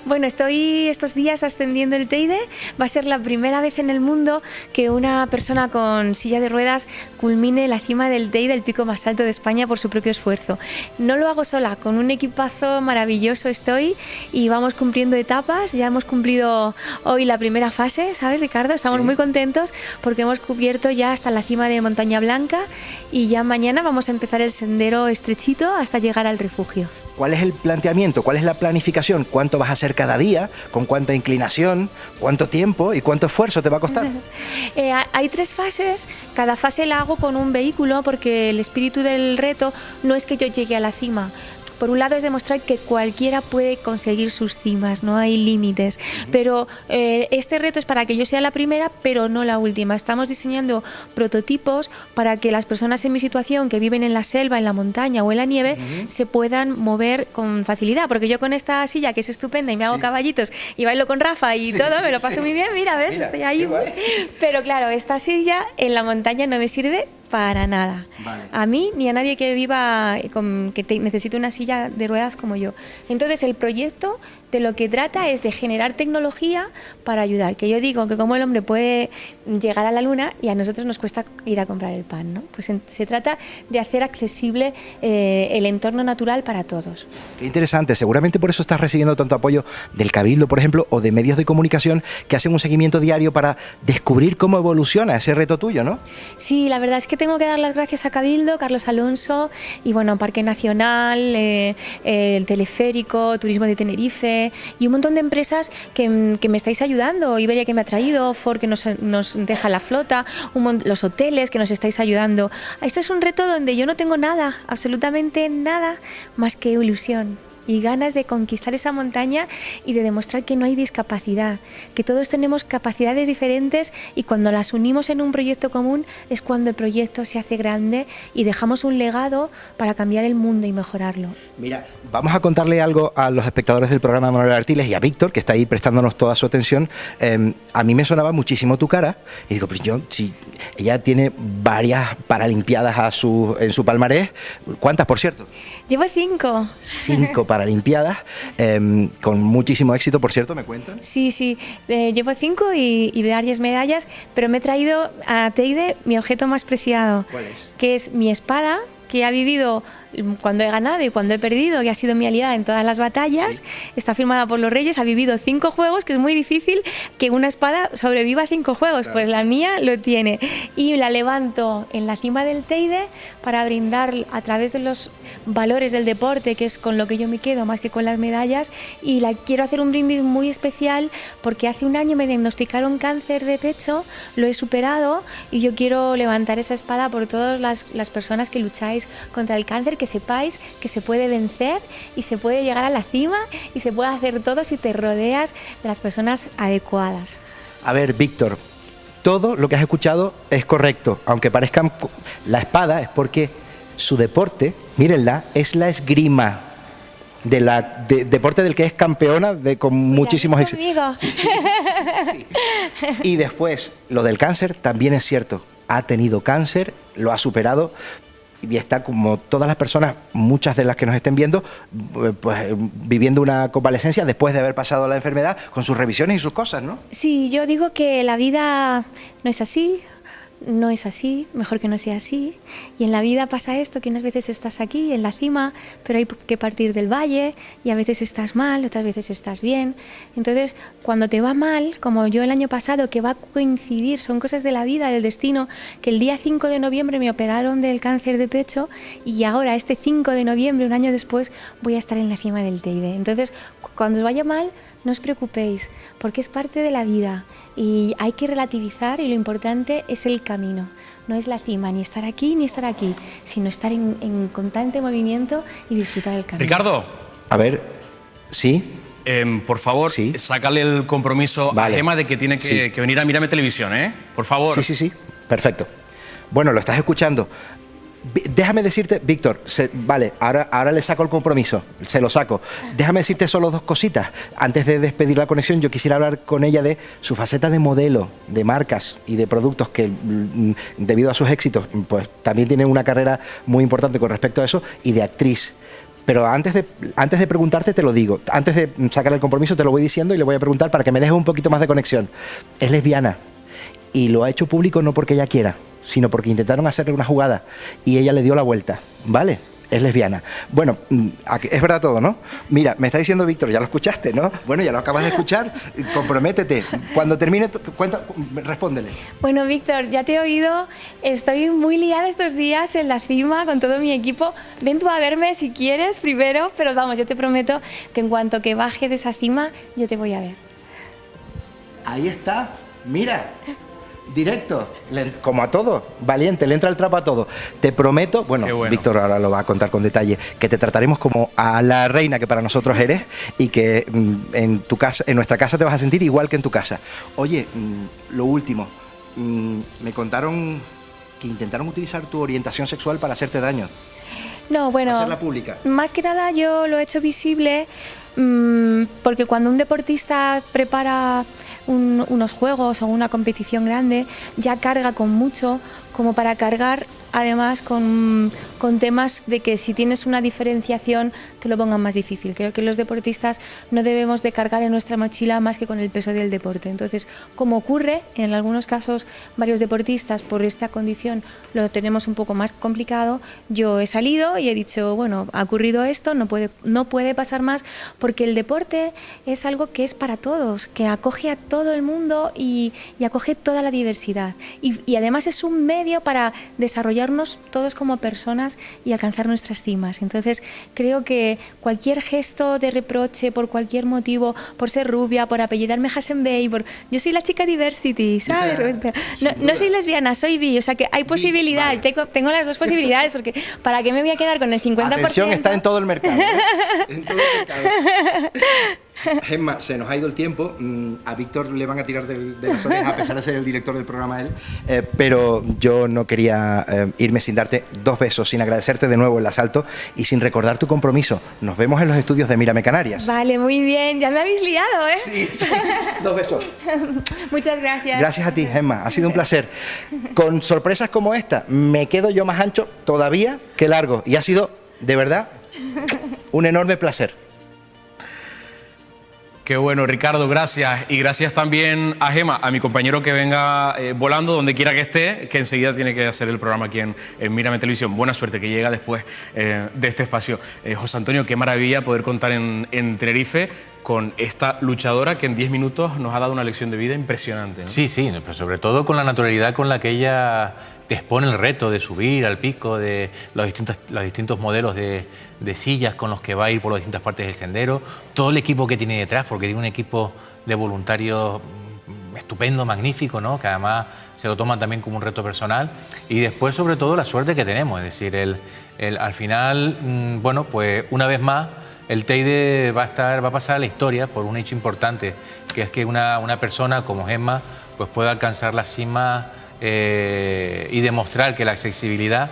Bueno, estoy estos días ascendiendo el Teide. Va a ser la primera vez en el mundo que una persona con silla de ruedas culmine la cima del Teide, el pico más alto de España, por su propio esfuerzo. No lo hago sola, con un equipazo maravilloso estoy y vamos cumpliendo etapas. Ya hemos cumplido hoy la primera fase, ¿sabes, Ricardo? Estamos muy contentos porque hemos cubierto ya hasta la cima de Montaña Blanca y ya mañana vamos a empezar el sendero estrechito hasta llegar al refugio. ¿Cuál es el planteamiento? ¿Cuál es la planificación? ¿Cuánto vas a hacer cada día? ¿Con cuánta inclinación? ¿Cuánto tiempo? ¿Y cuánto esfuerzo te va a costar? Hay 3 fases. Cada fase la hago con un vehículo porque el espíritu del reto no es que yo llegue a la cima. Por un lado es demostrar que cualquiera puede conseguir sus cimas, no hay límites, pero este reto es para que yo sea la primera, pero no la última. Estamos diseñando prototipos para que las personas en mi situación que viven en la selva, en la montaña o en la nieve se puedan mover con facilidad, porque yo con esta silla que es estupenda y me hago caballitos y bailo con Rafa y todo, me lo paso muy bien, mira, ¿ves? Estoy ahí. Pero claro, esta silla en la montaña no me sirve para nada. Vale. A mí ni a nadie que viva necesite una silla de ruedas como yo. Entonces el proyecto de lo que trata es de generar tecnología para ayudar. Que yo digo que como el hombre puede llegar a la luna y a nosotros nos cuesta ir a comprar el pan, ¿no? Pues se trata de hacer accesible el entorno natural para todos. Qué interesante. Seguramente por eso estás recibiendo tanto apoyo del Cabildo, por ejemplo, o de medios de comunicación que hacen un seguimiento diario para descubrir cómo evoluciona ese reto tuyo, ¿no? Sí, la verdad es que tengo que dar las gracias a Cabildo, Carlos Alonso y bueno, Parque Nacional, el Teleférico, Turismo de Tenerife y un montón de empresas que me estáis ayudando. Iberia, que me ha traído, Ford, que nos deja la flota, los hoteles que nos estáis ayudando. Este es un reto donde yo no tengo nada, absolutamente nada, más que ilusión y ganas de conquistar esa montaña y de demostrar que no hay discapacidad, que todos tenemos capacidades diferentes y cuando las unimos en un proyecto común es cuando el proyecto se hace grande y dejamos un legado para cambiar el mundo y mejorarlo. Mira, vamos a contarle algo a los espectadores del programa de Manuel Artiles y a Víctor, que está ahí prestándonos toda su atención. A mí me sonaba muchísimo tu cara y digo, pues si ella tiene varias paralimpiadas en su palmarés. ¿Cuántas, por cierto? Llevo 5. 5 paralimpiadas, con muchísimo éxito, por cierto, ¿me cuentan? Sí, llevo 5 y varias medallas, pero me he traído a Teide mi objeto más preciado. ¿Cuál es? Que es mi espada, que ha vivido cuando he ganado y cuando he perdido, que ha sido mi aliada en todas las batallas, está firmada por los reyes, ha vivido 5 juegos, que es muy difícil que una espada sobreviva a 5 juegos, claro. Pues la mía lo tiene. Y la levanto en la cima del Teide para brindar a través de los valores del deporte, que es con lo que yo me quedo más que con las medallas, y quiero hacer un brindis muy especial porque hace un año me diagnosticaron cáncer de pecho, lo he superado y yo quiero levantar esa espada por todas las personas que lucháis contra el cáncer, que sepáis que se puede vencer y se puede llegar a la cima y se puede hacer todo si te rodeas de las personas adecuadas. A ver, Víctor, todo lo que has escuchado es correcto, aunque parezcan la espada, es porque su deporte, mírenla, es la esgrima. Deporte del que es campeona con muchísimos éxitos. Sí. Y después, lo del cáncer también es cierto. Ha tenido cáncer, lo ha superado y está, como todas las personas, muchas de las que nos estén viendo, pues viviendo una convalescencia después de haber pasado la enfermedad, con sus revisiones y sus cosas, ¿no? Sí, yo digo que la vida no es así. No es así, mejor que no sea así. Y en la vida pasa esto, que unas veces estás aquí, en la cima, pero hay que partir del valle, y a veces estás mal, otras veces estás bien. Entonces, cuando te va mal, como yo el año pasado, que va a coincidir, son cosas de la vida, del destino, que el día 5 de noviembre me operaron del cáncer de pecho, y ahora, este 5 de noviembre, un año después, voy a estar en la cima del Teide. Entonces, cuando os vaya mal, no os preocupéis, porque es parte de la vida y hay que relativizar, y lo importante es el camino, no es la cima, ni estar aquí ni estar aquí, sino estar en constante movimiento y disfrutar el camino. Ricardo. A ver, ¿sí? Por favor, sácale el compromiso a Gemma de que tiene que venir a Mírame Televisión, ¿eh? Por favor. Sí, perfecto. Bueno, lo estás escuchando. Déjame decirte, Víctor, vale, ahora le saco el compromiso, se lo saco. Déjame decirte solo 2 cositas. Antes de despedir la conexión, yo quisiera hablar con ella de su faceta de modelo, de marcas y de productos, que debido a sus éxitos, pues también tiene una carrera muy importante con respecto a eso, y de actriz. Pero antes de preguntarte te lo digo, antes de sacar el compromiso te lo voy diciendo y le voy a preguntar para que me dejes un poquito más de conexión. Es lesbiana y lo ha hecho público no porque ella quiera, sino porque intentaron hacerle una jugada y ella le dio la vuelta, ¿vale? Es lesbiana. Bueno, es verdad todo, ¿no? Mira, me está diciendo Víctor, ya lo escuchaste, ¿no? Bueno, ya lo acabas de escuchar, comprométete. Cuando termine, respóndele. Bueno, Víctor, ya te he oído, estoy muy liada estos días en la cima con todo mi equipo. Ven tú a verme si quieres primero, pero vamos, yo te prometo que en cuanto que baje de esa cima, yo te voy a ver. Ahí está, mira. Directo, como a todo, valiente, le entra el trapo a todo. Te prometo, bueno, Víctor ahora lo va a contar con detalle, que te trataremos como a la reina que para nosotros eres, y que en tu casa, en nuestra casa te vas a sentir igual que en tu casa. Oye, lo último, me contaron que intentaron utilizar tu orientación sexual para hacerte daño. No, bueno, hacerla pública. Más que nada yo lo he hecho visible porque cuando un deportista prepara unos juegos o una competición grande, ya carga con mucho, como para cargar además con temas de que si tienes una diferenciación te lo pongan más difícil. Creo que los deportistas no debemos de cargar en nuestra mochila más que con el peso del deporte. Entonces, como ocurre en algunos casos, varios deportistas por esta condición lo tenemos un poco más complicado, yo he salido y he dicho, bueno, ha ocurrido esto, no puede pasar más, porque el deporte es algo que es para todos, que acoge a todo el mundo y acoge toda la diversidad. Y además es un medio para desarrollarnos todos como personas y alcanzar nuestras cimas. Entonces creo que cualquier gesto de reproche por cualquier motivo, por ser rubia, por apellidarme Hassenbeck, yo soy la chica diversity, ¿sabes? No soy lesbiana, soy bi, o sea que hay posibilidad, vale. Tengo las 2 posibilidades, porque ¿para qué me voy a quedar con el 50%? Atención, está en todo el mercado, ¿eh? En todo el mercado. Gemma, se nos ha ido el tiempo. A Víctor le van a tirar de las orejas, a pesar de ser el director del programa él, pero yo no quería irme sin darte 2 besos, sin agradecerte de nuevo el asalto y sin recordar tu compromiso. Nos vemos en los estudios de Mírame Canarias. Vale, muy bien, ya me habéis liado, ¿eh? Sí, 2 besos. Muchas gracias. Gracias a ti, Gemma, ha sido un placer. Con sorpresas como esta, me quedo yo más ancho todavía que largo, y ha sido, de verdad, un enorme placer. Qué bueno, Ricardo, gracias. Y gracias también a Gema, a mi compañero que venga volando donde quiera que esté, que enseguida tiene que hacer el programa aquí en Mírame Televisión. Buena suerte, que llega después de este espacio. José Antonio, qué maravilla poder contar en Tenerife con esta luchadora que en 10 minutos nos ha dado una lección de vida impresionante, ¿no? Sí, sí, pero sobre todo con la naturalidad con la que ella te expone el reto de subir al pico, de los distintos modelos de sillas con los que va a ir por las distintas partes del sendero, todo el equipo que tiene detrás, porque tiene un equipo de voluntarios estupendo, magnífico, ¿no? Que además se lo toman también como un reto personal, y después sobre todo la suerte que tenemos, es decir, al final, bueno, pues una vez más el Teide va a pasar a la historia por un hecho importante, que es que una persona como Gemma pues pueda alcanzar la cima y demostrar que la accesibilidad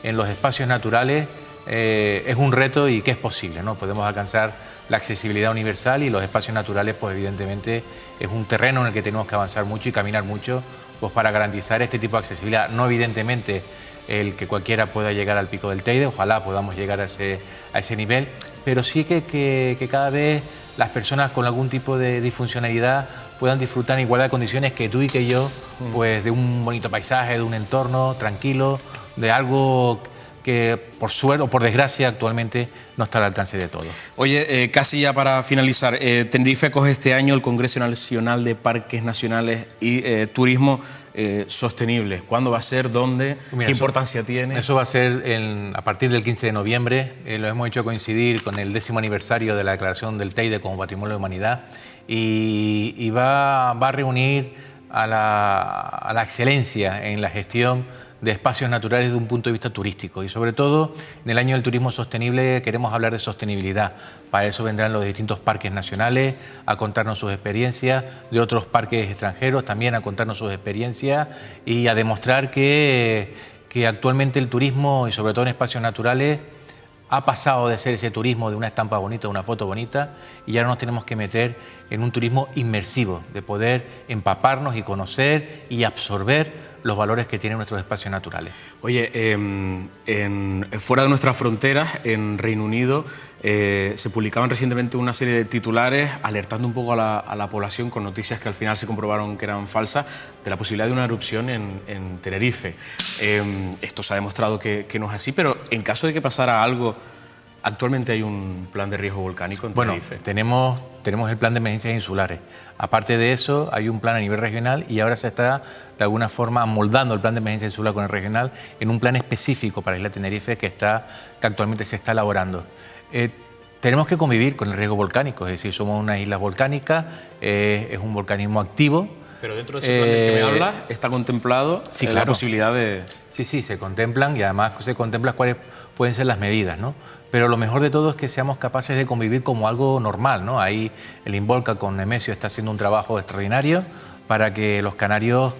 en los espacios naturales es un reto y que es posible, ¿no? Podemos alcanzar la accesibilidad universal, y los espacios naturales pues evidentemente es un terreno en el que tenemos que avanzar mucho y caminar mucho pues para garantizar este tipo de accesibilidad. No evidentemente el que cualquiera pueda llegar al pico del Teide, ojalá podamos llegar a ese nivel, pero sí que cada vez las personas con algún tipo de disfuncionalidad puedan disfrutar en igualdad de condiciones que tú y que yo, pues de un bonito paisaje, de un entorno tranquilo, de algo que por suerte o por desgracia actualmente no está al alcance de todos. Oye, casi ya para finalizar, Tenerife acoge este año el Congreso Nacional de Parques Nacionales y Turismo Sostenible. ¿Cuándo va a ser? ¿Dónde? Mira, ¿qué importancia tiene? Eso va a ser a partir del 15 de noviembre. Lo hemos hecho coincidir con el 10º aniversario de la declaración del Teide como Patrimonio de la Humanidad, y va a reunir a la excelencia en la gestión de espacios naturales desde un punto de vista turístico, y sobre todo en el año del turismo sostenible queremos hablar de sostenibilidad. Para eso vendrán los distintos parques nacionales a contarnos sus experiencias, de otros parques extranjeros también a contarnos sus experiencias y a demostrar que actualmente el turismo, y sobre todo en espacios naturales, ha pasado de ser ese turismo de una estampa bonita, de una foto bonita, y ahora nos tenemos que meter en un turismo inmersivo, de poder empaparnos y conocer y absorber los valores que tienen nuestros espacios naturales. Oye, fuera de nuestras fronteras, en Reino Unido, se publicaban recientemente una serie de titulares alertando un poco a la población con noticias que al final se comprobaron que eran falsas, de la posibilidad de una erupción en Tenerife. Esto se ha demostrado que no es así, pero en caso de que pasara algo, ¿actualmente hay un plan de riesgo volcánico en Tenerife? Bueno, tenemos el plan de emergencias insulares. Aparte de eso, hay un plan a nivel regional, y ahora se está de alguna forma moldando el plan de emergencia insular con el regional en un plan específico para la isla Tenerife que actualmente se está elaborando. Tenemos que convivir con el riesgo volcánico, es decir, somos una isla volcánica, es un volcanismo activo. Pero dentro de ese plan del que me hablas, ¿está contemplado la posibilidad de...? Sí, se contemplan, y además se contempla cuáles pueden ser las medidas, ¿no? Pero lo mejor de todo es que seamos capaces de convivir como algo normal, ¿no? Ahí el Involca con Nemesio está haciendo un trabajo extraordinario para que los canarios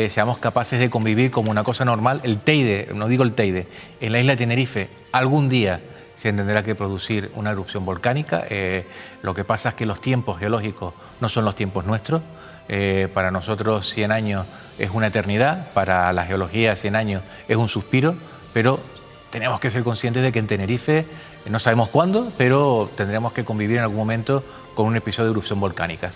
seamos capaces de convivir como una cosa normal. El Teide, no digo el Teide, en la isla de Tenerife algún día se tendrá que producir una erupción volcánica. Lo que pasa es que los tiempos geológicos no son los tiempos nuestros. Para nosotros 100 años es una eternidad, para la geología 100 años es un suspiro, pero tenemos que ser conscientes de que en Tenerife no sabemos cuándo, pero tendremos que convivir en algún momento con un episodio de erupción volcánica.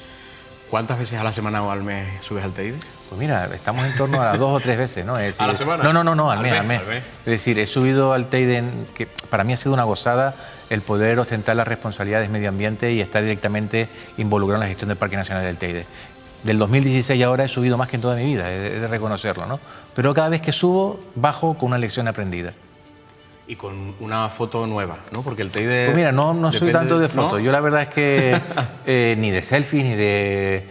¿Cuántas veces a la semana o al mes subes al Teide? Pues mira, estamos en torno a las 2 o 3 veces, ¿no? Es decir, ¿a la semana? No, al mes. Es decir, he subido al Teide, que para mí ha sido una gozada el poder ostentar las responsabilidades de medio ambiente y estar directamente involucrado en la gestión del Parque Nacional del Teide. Del 2016 ahora he subido más que en toda mi vida, he de reconocerlo, ¿no? Pero cada vez que subo, bajo con una lección aprendida. Y con una foto nueva, ¿no? Porque el Teide... Pues mira, no soy tanto de fotos. ¿No? Yo la verdad es que ni de selfies, ni de...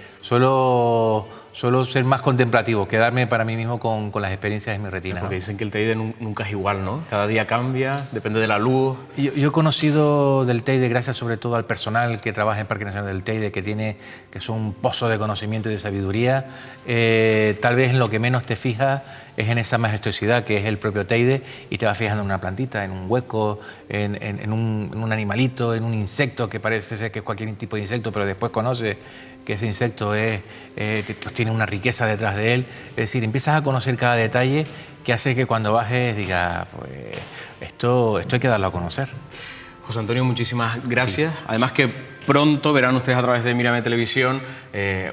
Suelo ser más contemplativo, quedarme para mí mismo con las experiencias de mi retina. Porque dicen que el Teide nunca es igual, ¿no? Cada día cambia, depende de la luz. Yo he conocido del Teide gracias sobre todo al personal que trabaja en Parque Nacional del Teide, que son un pozo de conocimiento y de sabiduría. Tal vez en lo que menos te fijas es en esa majestuosidad que es el propio Teide, y te vas fijando en una plantita, en un hueco, en un animalito, en un insecto que parece ser que es cualquier tipo de insecto, pero después conoces que ese insecto pues tiene una riqueza detrás de él. Es decir, empiezas a conocer cada detalle que hace que cuando bajes digas, pues esto hay que darlo a conocer. José Antonio, muchísimas gracias. Sí. Además que pronto verán ustedes a través de Mírame Televisión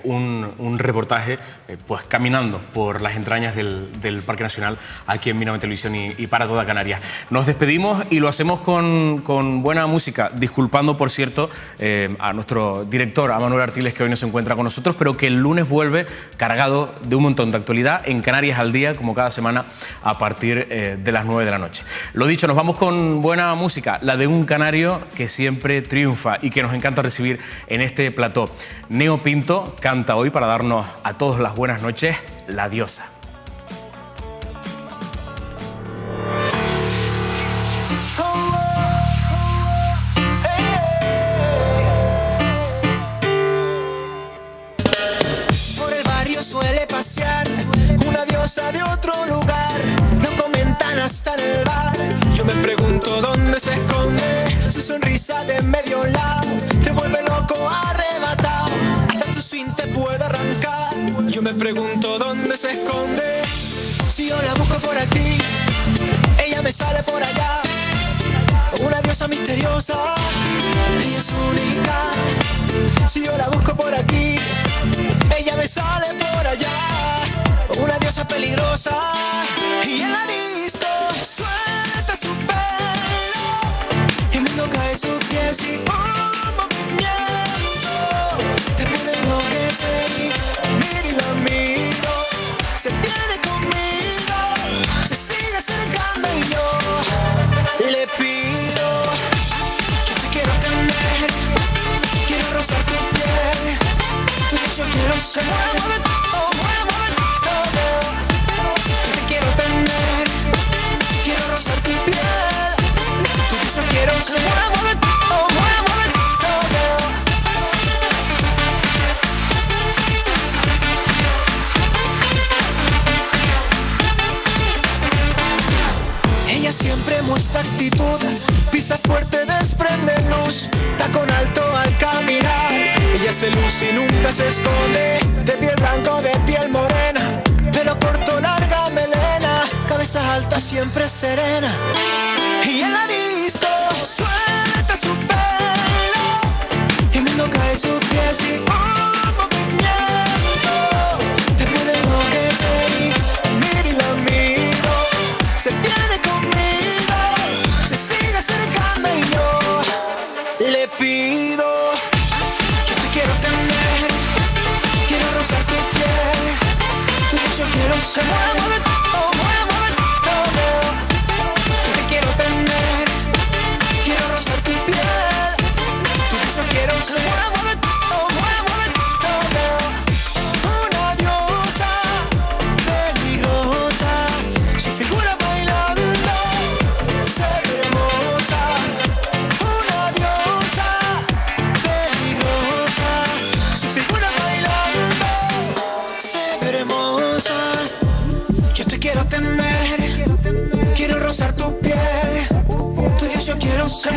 un reportaje pues caminando por las entrañas del Parque Nacional aquí en Mírame Televisión y para toda Canarias. Nos despedimos y lo hacemos con buena música, disculpando, por cierto, a nuestro director, a Manuel Artiles, que hoy no se encuentra con nosotros, pero que el lunes vuelve cargado de un montón de actualidad en Canarias al Día, como cada semana, a partir de las 9 de la noche. Lo dicho, nos vamos con buena música, la de un canario que siempre triunfa y que nos encanta recibir en este plató. Neo Pinto canta hoy para darnos a todos las buenas noches, La Diosa. Por el barrio suele pasear una diosa de otro lugar. Lo comentan hasta en el bar. Yo me pregunto dónde se esconde. Su sonrisa de medio lado te vuelve loco, arrebatado. Hasta tu swing te puede arrancar. Yo me pregunto dónde se esconde. Si yo la busco por aquí, ella me sale por allá. Una diosa misteriosa, ella es única. Si yo la busco por aquí, ella me sale por allá. Una diosa peligrosa. Y en la disco suelta su pelo y el mundo cae a sus pies y un movimiento te puede enloquecer. Y la miro, se viene conmigo, se sigue acercando y yo le pido. Yo te quiero tener, quiero rozar tu piel. Tú y yo quiero ser. Ella siempre muestra actitud, pisa fuerte, desprende luz, tacón alto al caminar. Ella se luce y nunca se esconde, de piel blanco, de piel morena, pelo corto, larga melena, cabeza alta, siempre serena. Y en la disco suelta su pelo y el mundo cae a sus pies y un movimiento te puede enloquecer. Y miro y la miro, se viene conmigo, se sigue acercando y yo le pido. Yo te quiero tener, quiero rozar tu piel, tú y yo quiero ser. Una diosa peligrosa, su figura bailando se ve hermosa. Una diosa peligrosa, su figura bailando se ve hermosa. Yo te quiero tener, quiero rozar tu piel, tu Dios yo quiero ser.